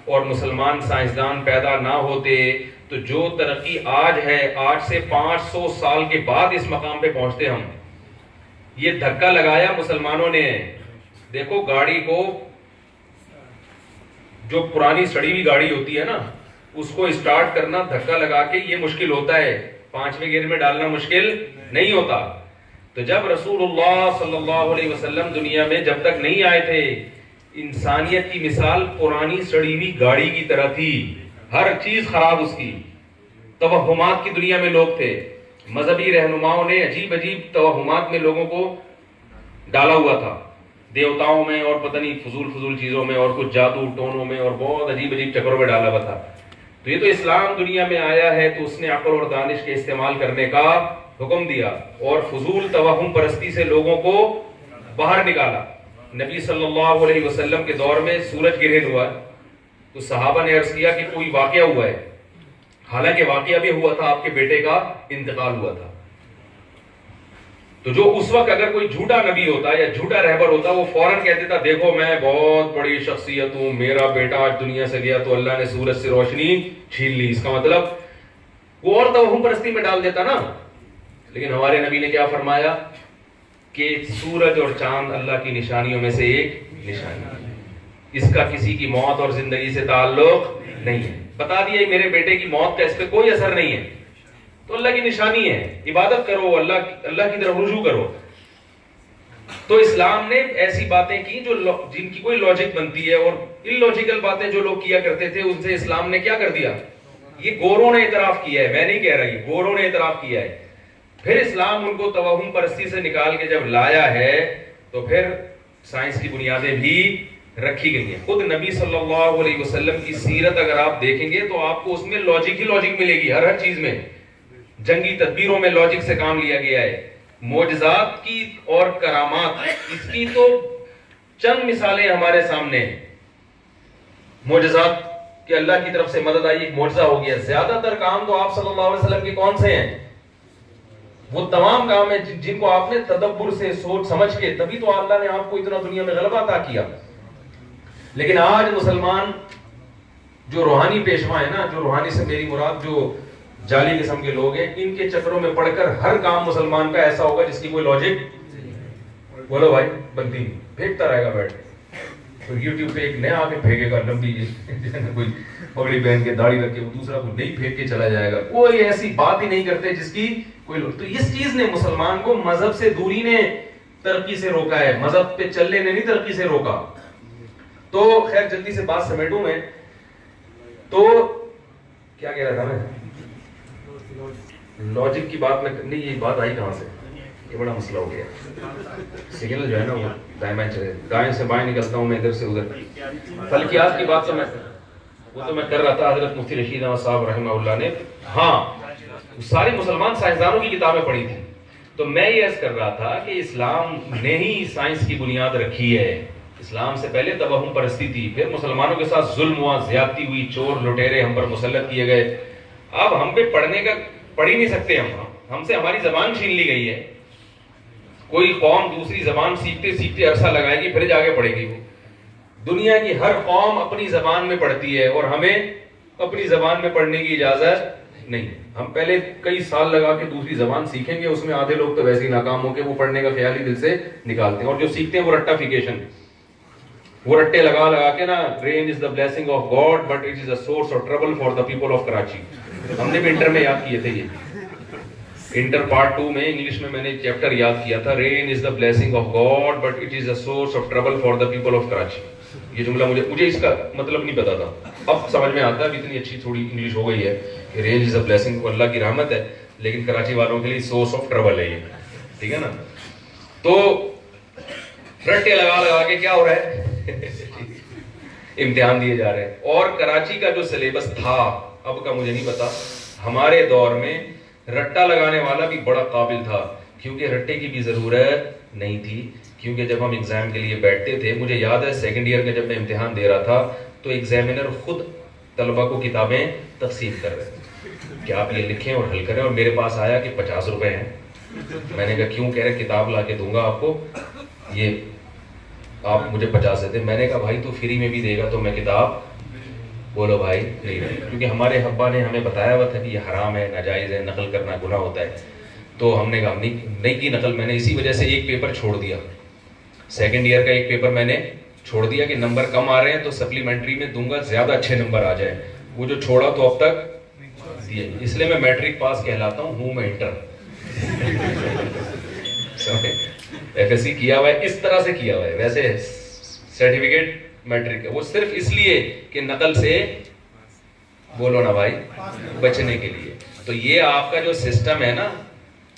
اور مسلمان سائنسدان پیدا نہ ہوتے تو جو ترقی آج ہے، آج سے 500 سال کے بعد اس مقام پہ پہنچتے ہم۔ یہ دھکا لگایا مسلمانوں نے. دیکھو گاڑی کو, جو پرانی سڑی ہوئی گاڑی ہوتی ہے نا, اس کو اسٹارٹ کرنا دھکا لگا کے یہ مشکل ہوتا ہے, 5ویں گیئر میں ڈالنا مشکل نہیں ہوتا. تو جب رسول اللہ صلی اللہ علیہ وسلم دنیا میں جب تک نہیں آئے تھے, انسانیت کی مثال پرانی سڑی ہوئی گاڑی کی طرح تھی, ہر چیز خراب اس کی. توہمات کی دنیا میں لوگ تھے, مذہبی رہنماؤں نے عجیب عجیب توہمات میں لوگوں کو ڈالا ہوا تھا, دیوتاؤں میں اور پتہ نہیں فضول چیزوں میں اور کچھ جادو ٹونوں میں اور بہت عجیب عجیب چکروں میں ڈالا ہوا تھا. تو یہ تو اسلام دنیا میں آیا ہے تو اس نے عقل اور دانش کے استعمال کرنے کا حکم دیا اور فضول توہم پرستی سے لوگوں کو باہر نکالا. نبی صلی اللہ علیہ وسلم کے دور میں سورج گرہن ہوا تو صحابہ نے عرض کیا کہ کوئی واقعہ ہوا ہے, حالانکہ واقعہ بھی ہوا تھا, آپ کے بیٹے کا انتقال ہوا تھا. تو جو اس وقت اگر کوئی جھوٹا نبی ہوتا یا جھوٹا رہبر ہوتا وہ فوراً کہہ دیتا دیکھو میں بہت بڑی شخصیت ہوں, میرا بیٹا آج دنیا سے گیا تو اللہ نے سورج سے روشنی چھین لی, اس کا مطلب وہ اور توہم پرستی میں ڈال دیتا نا. لیکن ہمارے نبی نے کیا فرمایا کہ سورج اور چاند اللہ کی نشانیوں میں سے ایک نشانی ہے, اس کا کسی کی موت اور زندگی سے تعلق نہیں ہے. بتا دیا میرے بیٹے کی موت کا اس پہ کوئی اثر نہیں ہے, تو اللہ کی نشانی ہے, عبادت کرو, اللہ کی طرف رجوع کرو. تو اسلام نے ایسی باتیں کی جو جن کی کوئی لاجک بنتی ہے, اور ان لاجیکل باتیں جو لوگ کیا کرتے تھے ان سے اسلام نے کیا کر دیا, یہ گوروں نے اعتراف کیا ہے, میں نہیں کہہ رہا, یہ گوروں نے اعتراف کیا ہے. پھر اسلام ان کو توہم پرستی سے نکال کے جب لایا ہے تو پھر سائنس کی بنیادیں بھی رکھی گئی ہیں. خود نبی صلی اللہ علیہ وسلم کی سیرت اگر آپ دیکھیں گے تو آپ کو اس میں لاجک ہی لاجک ملے گی, ہر چیز میں. جنگی تدبیروں میں لاجک سے کام لیا گیا ہے, معجزات کی اور کرامات اس کی تو چند مثالیں ہمارے سامنے ہیں. معجزات کہ اللہ کی طرف سے مدد آئی, ایک معجزہ ہو گیا. زیادہ تر کام تو آپ صلی اللہ علیہ وسلم کے کون سے ہیں, وہ تمام کام ہیں جن کو آپ نے تدبر سے سوچ سمجھ کے, تبھی تو اللہ نے آپ کو اتنا دنیا میں غلبہ عطا کیا. لیکن آج مسلمان جو روحانی پیشوا ہیں نا, جو روحانی سے میری مراد جو جعلی قسم کے لوگ ہیں, ان کے چکروں میں پڑھ کر ہر کام مسلمان کا ایسا ہوگا جس کی کوئی لاجک, بولو بھائی بنتی پھینکتا رہے گا بیٹھ تو یوٹیوب پہ ایک نیا آ کے پھینکے گا لمبی کوئی پگڑی پہن کے داڑھی رکھ کے, وہ دوسرا کوئی نہیں پھینک کے چلا جائے گا. کوئی ایسی بات ہی نہیں کرتے جس کی کوئی لوگ. تو اس چیز نے مسلمان کو مذہب سے دوری نے ترقی سے روکا ہے, مذہب پہ چلنے نے نہیں ترقی سے روکا. تو خیر جلدی سے بات سمیٹوں میں, تو کیا کہہ رہا تھا میں, لاجک کی بات میں نہیں, یہ بات آئی کہاں سے, یہ بڑا مسئلہ ہو گیا. سگنل جو ہے نا وہ دائیں بائیں چلے, دائیں سے بائیں نکلتا ہوں میں, ادھر سے ادھر. فلکیات کی بات تو میں کر رہا تھا. حضرت مفتی رشید احمد صاحب رحمہ اللہ نے سارے مسلمان سائنسدانوں کی کتابیں پڑھی تھی. تو میں یہ عرض کر رہا تھا کہ اسلام نے ہی سائنس کی بنیاد رکھی ہے. اسلام سے پہلے توہم پرستی تھی, پھر مسلمانوں کے ساتھ ظلم ہوا, زیادتی ہوئی, چور لٹیرے ہم پر مسلط کیے گئے. اب ہم پہ پڑھ ہی نہیں سکتے, ہم سے ہماری زبان چھین لی گئی ہے. کوئی قوم دوسری زبان سیکھتے سیکھتے عرصہ لگائے گی, پھر جا کے پڑھے گی. وہ دنیا کی ہر قوم اپنی زبان میں پڑھتی ہے, اور ہمیں اپنی زبان میں پڑھنے کی اجازت نہیں. ہم پہلے کئی سال لگا کے دوسری زبان سیکھیں گے, اس میں آدھے لوگ تو ویسے ہی ناکام ہو کے وہ پڑھنے کا خیال ہی دل سے نکالتے ہیں. اور جو سیکھتے ہیں وہ رٹافیکیشن, وہ رٹے لگا کے نا, rain is the blessing of God but it is a source of trouble for the people of Karachi. ہم نے بھی انٹر میں یاد کیے تھے, یہ انٹر پارٹ 2 میں انگلش میں نے چیپٹر یاد کیا تھا, rain is the blessing of God but it is a source of trouble for the people of Karachi. یہ جملہ مجھے اس کا مطلب نہیں پتا تھا, اب سمجھ میں آتا ہے. اتنی اچھی تھوڑی انگلش ہو گئی ہے کہ رین از اے بلیسنگ, اللہ کی رحمت ہے, لیکن کراچی والوں کے لیے سورس آف ٹربل ہے یہ, ٹھیک ہے نا. تو رٹے لگا کے کیا ہو رہا ہے, امتحان دیے جا رہے ہیں. اور کراچی کا جو سلیبس تھا, اب کا مجھے نہیں پتا, ہمارے دور میں رٹا لگانے والا بھی بڑا قابل تھا, کیونکہ رٹے کی بھی ضرورت نہیں تھی. کیونکہ جب ہم ایگزام کے لیے بیٹھتے تھے, مجھے یاد ہے سیکنڈ ایئر کا جب میں امتحان دے رہا تھا تو ایگزامینر خود طلبہ کو کتابیں تقسیم کر رہے تھے کہ آپ یہ لکھیں اور حل کریں. اور میرے پاس آیا کہ 50 روپے ہیں. میں نے کہا کیوں, کہہ رہے کتاب لا کے دوں گا آپ کو, یہ آپ مجھے 50 دیتے. میں نے کہا بھائی تو فری میں بھی دے گا تو میں کتاب, بولو بھائی نہیں, کیونکہ ہمارے ابا نے ہمیں بتایا ہوا تھا کہ یہ حرام ہے, ناجائز ہے, نقل کرنا گناہ ہوتا ہے. تو ہم نے کہا نہیں کی نقل. میں نے اسی وجہ سے ایک پیپر چھوڑ دیا, سیکنڈ ایئر کا ایک پیپر میں نے چھوڑ دیا کہ نمبر کم آ رہے ہیں تو سپلیمنٹری میں دوں گا, زیادہ اچھے نمبر آ جائے. وہ جو چھوڑا تو اب تک دیے, اس لیے میں میٹرک پاس کہلاتا ہوں میں انٹر. ایف ایس سی کیا ہوا ہے, اس طرح سے کیا ہوا ہے. ویسے سرٹیفکیٹ میٹرک ہے, وہ صرف اس لیے کہ نقل سے بولو نا بھائی بچنے کے لیے. تو یہ آپ کا جو سسٹم ہے نا,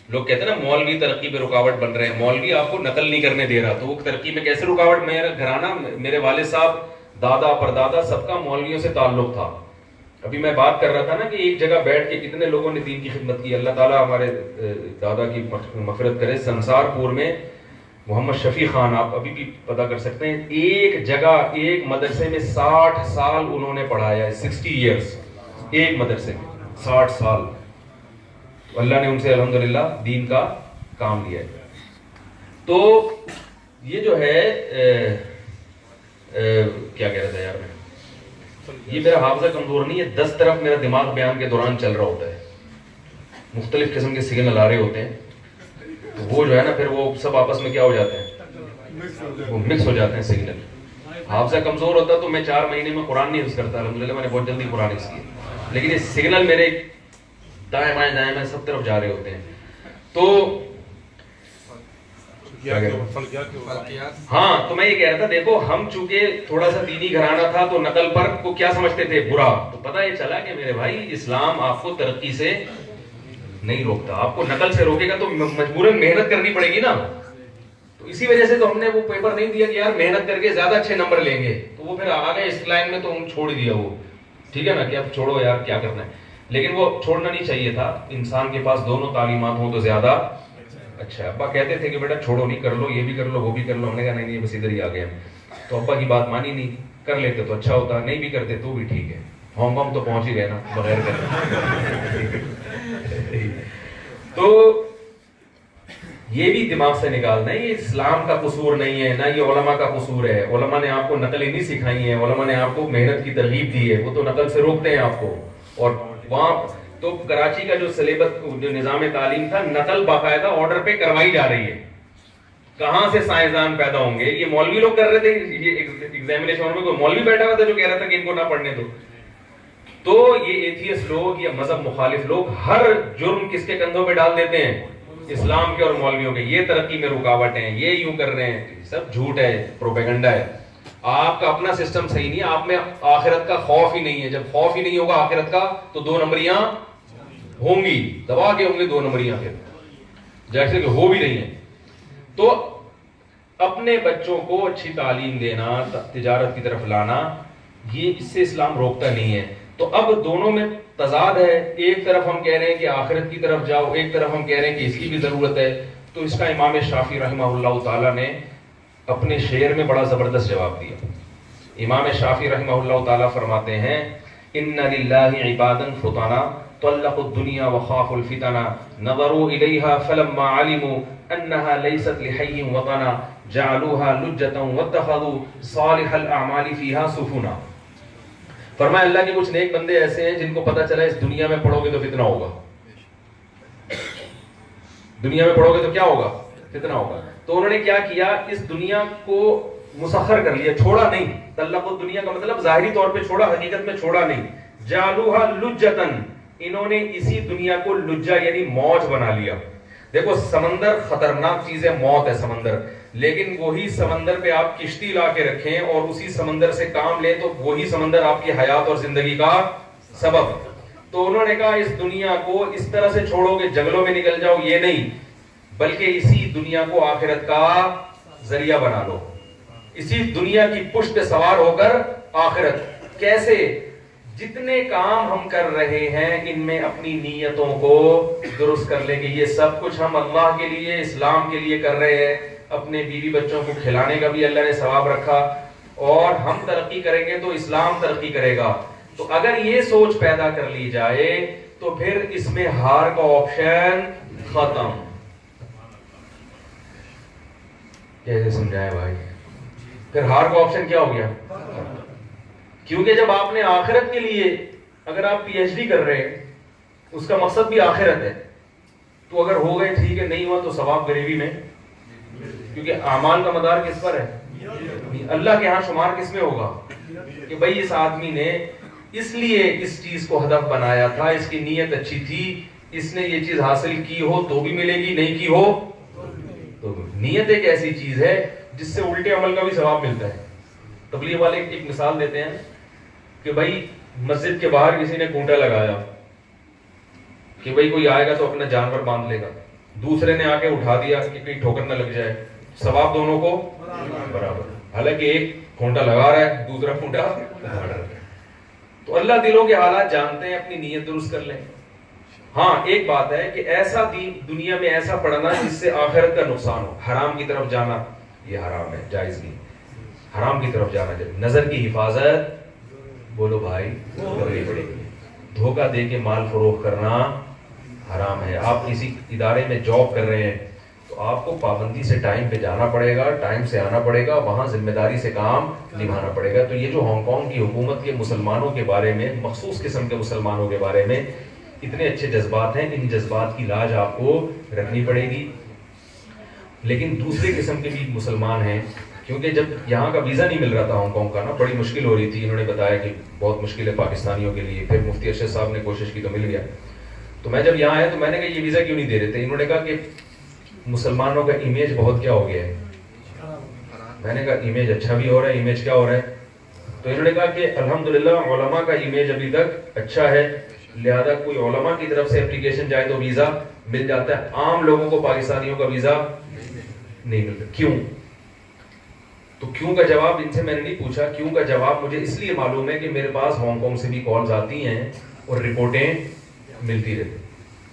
لوگ کہتے ہیں نا مولوی ترقی میں رکاوٹ بن رہے ہیں, مولوی آپ کو نقل نہیں کرنے دے رہا, تو وہ ترقی میں کیسے رکاوٹ؟ میرا گھرانہ, میرے والد صاحب, دادا پردادا سب کا مولویوں سے تعلق تھا. ابھی میں بات کر رہا تھا نا کہ ایک جگہ بیٹھ کے کتنے لوگوں نے دین کی خدمت کی. اللہ تعالیٰ ہمارے دادا کی مغفرت کرے. سنسار پور میں محمد شفیع خان, آپ ابھی بھی پتہ کر سکتے ہیں, ایک جگہ ایک مدرسے میں 60 سال انہوں نے پڑھایا ہے. 60 ایئرس ایک مدرسے میں, 60 سال. اللہ نے ان سے الحمدللہ دین کا کام لیا ہے. تو یہ جو ہے کیا کہہ رہا تھا یار میں, یہ میرا حافظہ کمزور نہیں ہے, 10 طرف میرا دماغ بیان کے دوران چل رہا ہوتا ہے, مختلف قسم کے سگنل آ رہے ہوتے ہیں. تو وہ جو ہے نا پھر وہ سب آپس میں کیا ہو جاتے ہیں, وہ مکس ہو جاتے ہیں سگنل. حافظہ کمزور ہوتا تو میں 4 مہینے میں قرآن نہیں حفظ کرتا. الحمدللہ میں نے بہت جلدی قرآن حفظ کیا, لیکن یہ سگنل میرے دائیں بائیں سب طرف جا رہے ہوتے ہیں. تو ہاں, تو میں یہ کہہ رہا تھا, دیکھو ہم چونکہ تھوڑا سا دینی گھرانہ تھا تو نقل پر کو کیا سمجھتے تھے, برا. تو پتہ یہ چلا کہ میرے بھائی اسلام آپ کو ترقی سے نہیں روکتا, آپ کو نقل سے روکے گا تو مجبوراً محنت کرنی پڑے گی نا. تو اسی وجہ سے تو ہم نے وہ پیپر نہیں دیا کہ یار محنت کر کے زیادہ اچھے نمبر لیں گے. تو وہ پھر آگے اس لائن میں تو ہم چھوڑ دیا وہ, ٹھیک ہے نا, کہ اب چھوڑو یار کیا کرنا ہے. لیکن وہ چھوڑنا نہیں چاہیے تھا. انسان کے پاس دونوں تعلیمات ہوں تو زیادہ اچھا. ابا کہتے تھے کہ بیٹا چھوڑو نہیں, کر لو, یہ بھی کر لو وہ بھی کر لو. ہم نے کہا نہیں بس ادھر ہی آ گئے ہم. تو ابا کی بات مانی نہیں, کر لیتے تو اچھا ہوتا, نہیں بھی کرتے تو بھی ٹھیک ہے. ہانگ کانگ تو پہنچ ہی گئے نا بغیر کرنے. تو یہ بھی دماغ سے نکالنا ہے, یہ اسلام کا قصور نہیں ہے, نہ یہ علماء کا قصور ہے. علماء نے آپ کو نقل ہی نہیں سکھائی ہے, علماء نے آپ کو محنت کی ترغیب دی ہے, وہ تو نقل سے روکتے ہیں آپ کو. اور وہاں تو کراچی کا جو سلیبس جو نظام تعلیم تھا, نقل باقاعدہ آرڈر پہ کروائی جا رہی ہے. کہاں سے سائنسدان پیدا ہوں گے؟ یہ مولوی لوگ کر رہے تھے. یہ ایگزامینیشن میں کوئی مولوی بیٹھا ہوا تھا جو کہہ رہا تھا کہ ان کو نہ پڑھنے دو. تو یہ ایتھیسٹ لوگ یا مذہب مخالف لوگ ہر جرم کس کے کندھوں پہ ڈال دیتے ہیں, اسلام کے اور مولویوں کے. یہ ترقی میں رکاوٹ ہیں, یہ یوں کر رہے ہیں, سب جھوٹ ہے, پروپیگنڈا ہے. آپ کا اپنا سسٹم صحیح نہیں ہے, آپ میں آخرت کا خوف ہی نہیں ہے. جب خوف ہی نہیں ہوگا آخرت کا تو 2 نمبریاں ہوں گی, دبا کے ہوں گے 2 نمبریاں, پھر جیسے کہ ہو بھی رہی ہیں. تو اپنے بچوں کو اچھی تعلیم دینا, تجارت کی طرف لانا, یہ اس سے اسلام روکتا نہیں ہے. تو اب دونوں میں تضاد ہے. ایک طرف ہم کہہ رہے ہیں کہ آخرت کی طرف جاؤ, ایک طرف ہم کہہ رہے ہیں کہ اس کی بھی ضرورت ہے. تو اس کا امام شافعی رحمہ اللہ تعالیٰ نے اپنے شعر میں بڑا زبردست جواب دیا. امام شافعی رحمہ اللہ تعالیٰ فرماتے ہیں, ان للہ عبادا فطنا طلقوا الدنيا وخافوا الفتنا نظروا اليها فلما علموا انها ليست لحي وطنا جعلوها لجة واتخذوا صالح الاعمال فيها سفنا. فرمایا اللہ کے کچھ نیک بندے ایسے ہیں جن کو پتہ چلا اس دنیا میں پڑھو گے تو فتنہ ہوگا, دنیا میں پڑھو گے تو کیا ہوگا, فتنہ ہوگا. تو انہوں نے کیا کیا, اس دنیا کو مسخر کر لیا, چھوڑا نہیں. طلق الدنیا کا مطلب ظاہری طور پہ چھوڑا, حقیقت میں چھوڑا نہیں. جعلوها لجتن, انہوں نے اسی دنیا کو لجہ یعنی موج بنا لیا. دیکھو سمندر خطرناک چیز ہے, موت ہے سمندر, لیکن وہی سمندر پہ آپ کشتی لا کے رکھیں اور اسی سمندر سے کام لیں تو وہی سمندر آپ کی حیات اور زندگی کا سبب. تو انہوں نے کہا اس دنیا کو اس طرح سے چھوڑو کہ جنگلوں میں نکل جاؤ, یہ نہیں, بلکہ اسی دنیا کو آخرت کا ذریعہ بنا لو. اسی دنیا کی پشت پہ سوار ہو کر آخرت. کیسے؟ جتنے کام ہم کر رہے ہیں ان میں اپنی نیتوں کو درست کر لیں کہ یہ سب کچھ ہم اللہ کے لیے, اسلام کے لیے کر رہے ہیں. اپنے بیوی بچوں کو کھلانے کا بھی اللہ نے ثواب رکھا, اور ہم ترقی کریں گے تو اسلام ترقی کرے گا. تو اگر یہ سوچ پیدا کر لی جائے تو پھر اس میں ہار کا آپشن ختم. کیسے سمجھائے بھائی؟ پھر ہار کا آپشن کیا ہو گیا؟ کیونکہ جب آپ نے آخرت کے لیے, اگر آپ پی ایچ ڈی کر رہے ہیں اس کا مقصد بھی آخرت ہے, تو اگر ہو گئے ٹھیک ہے, نہیں ہوا تو ثواب غریبی میں, کیونکہ اعمال کا مدار کس پر ہے؟ اللہ کے ہاں شمار کس میں ہوگا کہ بھائی اس آدمی نے اس لیے اس چیز کو ہدف بنایا تھا, اس کی نیت اچھی تھی, اس نے یہ چیز حاصل کی ہو تو بھی ملے گی, نہیں کی ہو تو. نیت ایک ایسی چیز ہے جس سے الٹے عمل کا بھی ثواب ملتا ہے. تبلیغ والے ایک مثال دیتے ہیں کہ بھائی مسجد کے باہر کسی نے کونٹا لگایا کہ بھائی کوئی آئے گا تو اپنا جانور باندھ لے گا, دوسرے نے آ کے اٹھا دیا کہ کہیں ٹھوکر نہ لگ جائے, ثواب دونوں کو برابر, حالانکہ ایک کھونٹا لگا رہا ہے دوسرا کھونٹا اٹھا رہا ہے. تو اللہ دلوں کے حالات جانتے ہیں, اپنی نیت درست کر لیں. ہاں ایک بات ہے کہ ایسا دین دنیا میں ایسا پڑھنا جس سے آخرت کا نقصان ہو. حرام کی طرف جانا یہ حرام ہے, جائز نہیں. حرام کی طرف جانا جائے. نظر کی حفاظت بولو بھائی کرنی پڑے گی. دھوکہ دے کے مال فروخت کرنا حرام ہے. آپ کسی ادارے میں جاب کر رہے ہیں تو آپ کو پابندی سے ٹائم پہ جانا پڑے گا, ٹائم سے آنا پڑے گا, وہاں ذمہ داری سے کام نبھانا پڑے گا. تو یہ جو ہانگ کانگ کی حکومت کے مسلمانوں کے بارے میں, مخصوص قسم کے مسلمانوں کے بارے میں اتنے اچھے جذبات ہیں, ان جذبات کی لاج آپ کو رکھنی پڑے گی. لیکن دوسرے قسم کے بھی مسلمان ہیں, کیونکہ جب یہاں کا ویزا نہیں مل رہا تھا ہانگ کانگ کا نا, بڑی مشکل ہو رہی تھی. انہوں نے بتایا کہ بہت مشکل ہے پاکستانیوں کے لیے. پھر مفتی ارشد صاحب نے کوشش کی تو مل گیا. تو میں جب یہاں آیا تو میں نے کہا یہ ویزا کیوں نہیں دے رہے تھے؟ انہوں نے کہا کہ مسلمانوں کا امیج بہت کیا ہو گیا ہے. میں نے کہا امیج اچھا بھی ہو رہا ہے, امیج کیا ہو رہا ہے؟ تو انہوں نے کہا کہ الحمدللہ علماء کا امیج ابھی تک اچھا ہے, لہذا کوئی علماء کی طرف سے اپلیکیشن جائے تو ویزا مل جاتا ہے, عام لوگوں کو پاکستانیوں کا ویزا نہیں ملتا. کیوں؟ تو کیوں کا جواب ان سے میں نے نہیں پوچھا. کیوں کا جواب مجھے اس لیے معلوم ہے کہ میرے پاس ہانگ کانگ سے بھی کالز آتی ہیں اور رپورٹیں ملتی رہتی.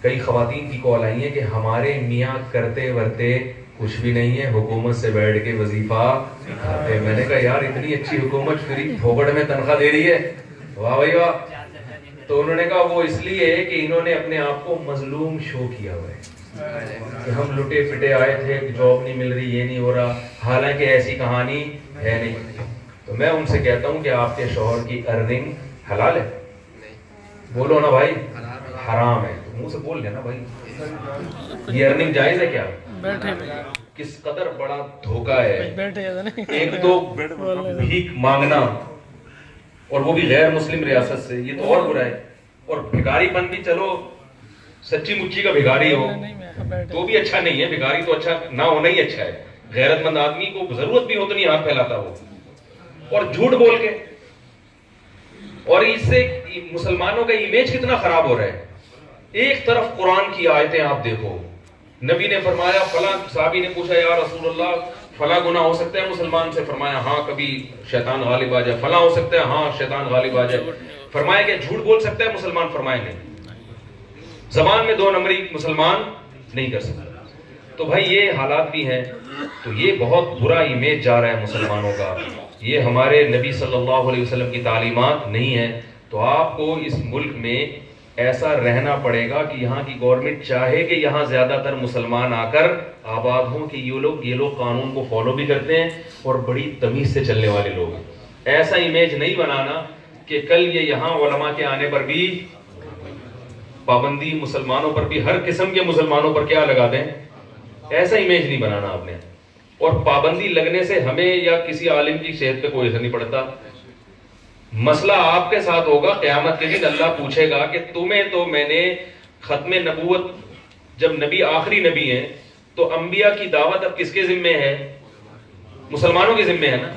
کئی خواتین کی کال آئی ہیں کہ ہمارے میاں کرتے ورتے کچھ بھی نہیں ہے, حکومت سے بیٹھ کے وظیفہ کھاتے ہیں. میں نے کہا یار اتنی اچھی حکومت فری پھوکٹ میں تنخواہ دے رہی ہے, واہ بھائی واہ. تو انہوں نے کہا وہ اس لیے کہ انہوں نے اپنے آپ کو مظلوم شو کیا ہوا ہے کہ ہم لٹے پٹے آئے تھے, جاب نہیں مل رہی, یہ نہیں ہو رہا, حالانکہ ایسی کہانی ہے نہیں. تو میں ان سے کہتا ہوں کہ آپ کے شوہر کی ارننگ حلال ہے؟ بولو نا بھائی, حرام ہے. تو منہ سے بول لینا بھائی, یہ ارننگ جائز ہے کیا؟ بیٹھے کس قدر بڑا دھوکہ ہے. بیٹھے ایک تو بھیک مانگنا, اور وہ بھی غیر مسلم ریاست سے, یہ تو اور برا ہے. اور بھکاری پن بھی چلو سچی مچی کا بھکاری ہو تو بھی اچھا نہیں ہے. بھکاری تو اچھا نہ ہونا ہی اچھا ہے. غیرت مند آدمی کو ضرورت بھی ہو تو نہیں ہاتھ پھیلاتا وہ, اور جھوٹ بول کے. اور اس سے مسلمانوں کا امیج کتنا خراب ہو رہا ہے. ایک طرف قرآن کی آیتیں آپ دیکھو, نبی نے فرمایا, فلاں صحابی نے پوچھا یا رسول اللہ فلاں گناہ ہو سکتا ہے مسلمان سے؟ فرمایا ہاں کبھی شیطان غالب آ جائے. فلاں ہو سکتا ہے, ہاں شیطان غالب آ جائے. فرمایا کہ جھوٹ بول سکتا ہے مسلمان؟ فرمایا نہیں. زبان میں 2 نمبری مسلمان نہیں کر سکتا. تو بھائی یہ حالات بھی ہیں. تو یہ بہت برا امیج جا رہا ہے مسلمانوں کا. یہ ہمارے نبی صلی اللہ علیہ وسلم کی تعلیمات نہیں ہیں. تو آپ کو اس ملک میں ایسا رہنا پڑے گا کہ یہاں کی گورنمنٹ چاہے کہ یہاں زیادہ تر مسلمان آ کر آباد ہوں, کہ یہ لوگ قانون کو فالو بھی کرتے ہیں اور بڑی تمیز سے چلنے والے لوگ ہیں. ایسا امیج نہیں بنانا کہ کل یہ یہاں علماء کے آنے پر بھی پابندی, مسلمانوں پر بھی, ہر قسم کے مسلمانوں پر کیا لگا دیں. ایسا امیج نہیں بنانا آپ نے. اور پابندی لگنے سے ہمیں یا کسی عالم کی صحت پہ کوئی اثر نہیں پڑتا. مسئلہ آپ کے ساتھ ہوگا قیامت کے دن. اللہ پوچھے گا کہ تمہیں تو میں نے ختم نبوت, جب نبی آخری نبی ہیں تو انبیاء کی دعوت اب کس کے ذمے ہے؟ مسلمانوں کے ذمے ہے نا.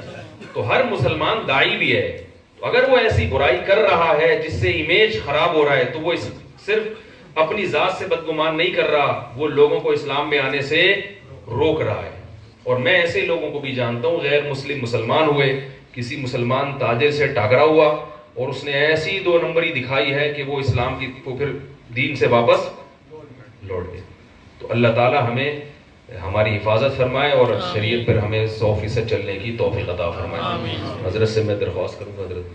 تو ہر مسلمان داعی بھی ہے. تو اگر وہ ایسی برائی کر رہا ہے جس سے امیج خراب ہو رہا ہے تو وہ صرف اپنی ذات سے بدگمان نہیں کر رہا, وہ لوگوں کو اسلام میں آنے سے روک رہا ہے. اور میں ایسے لوگوں کو بھی جانتا ہوں, غیر مسلم مسلمان ہوئے, کسی مسلمان تاجر سے ٹاکرا ہوا اور اس نے ایسی 2 نمبری دکھائی ہے کہ وہ اسلام کی کو پھر دین سے واپس لوٹ گئے. تو اللہ تعالی ہمیں ہماری حفاظت فرمائے اور شریعت پر ہمیں 100% چلنے کی توفیق عطا فرمائے. حضرت سے میں درخواست کروں گا, حضرت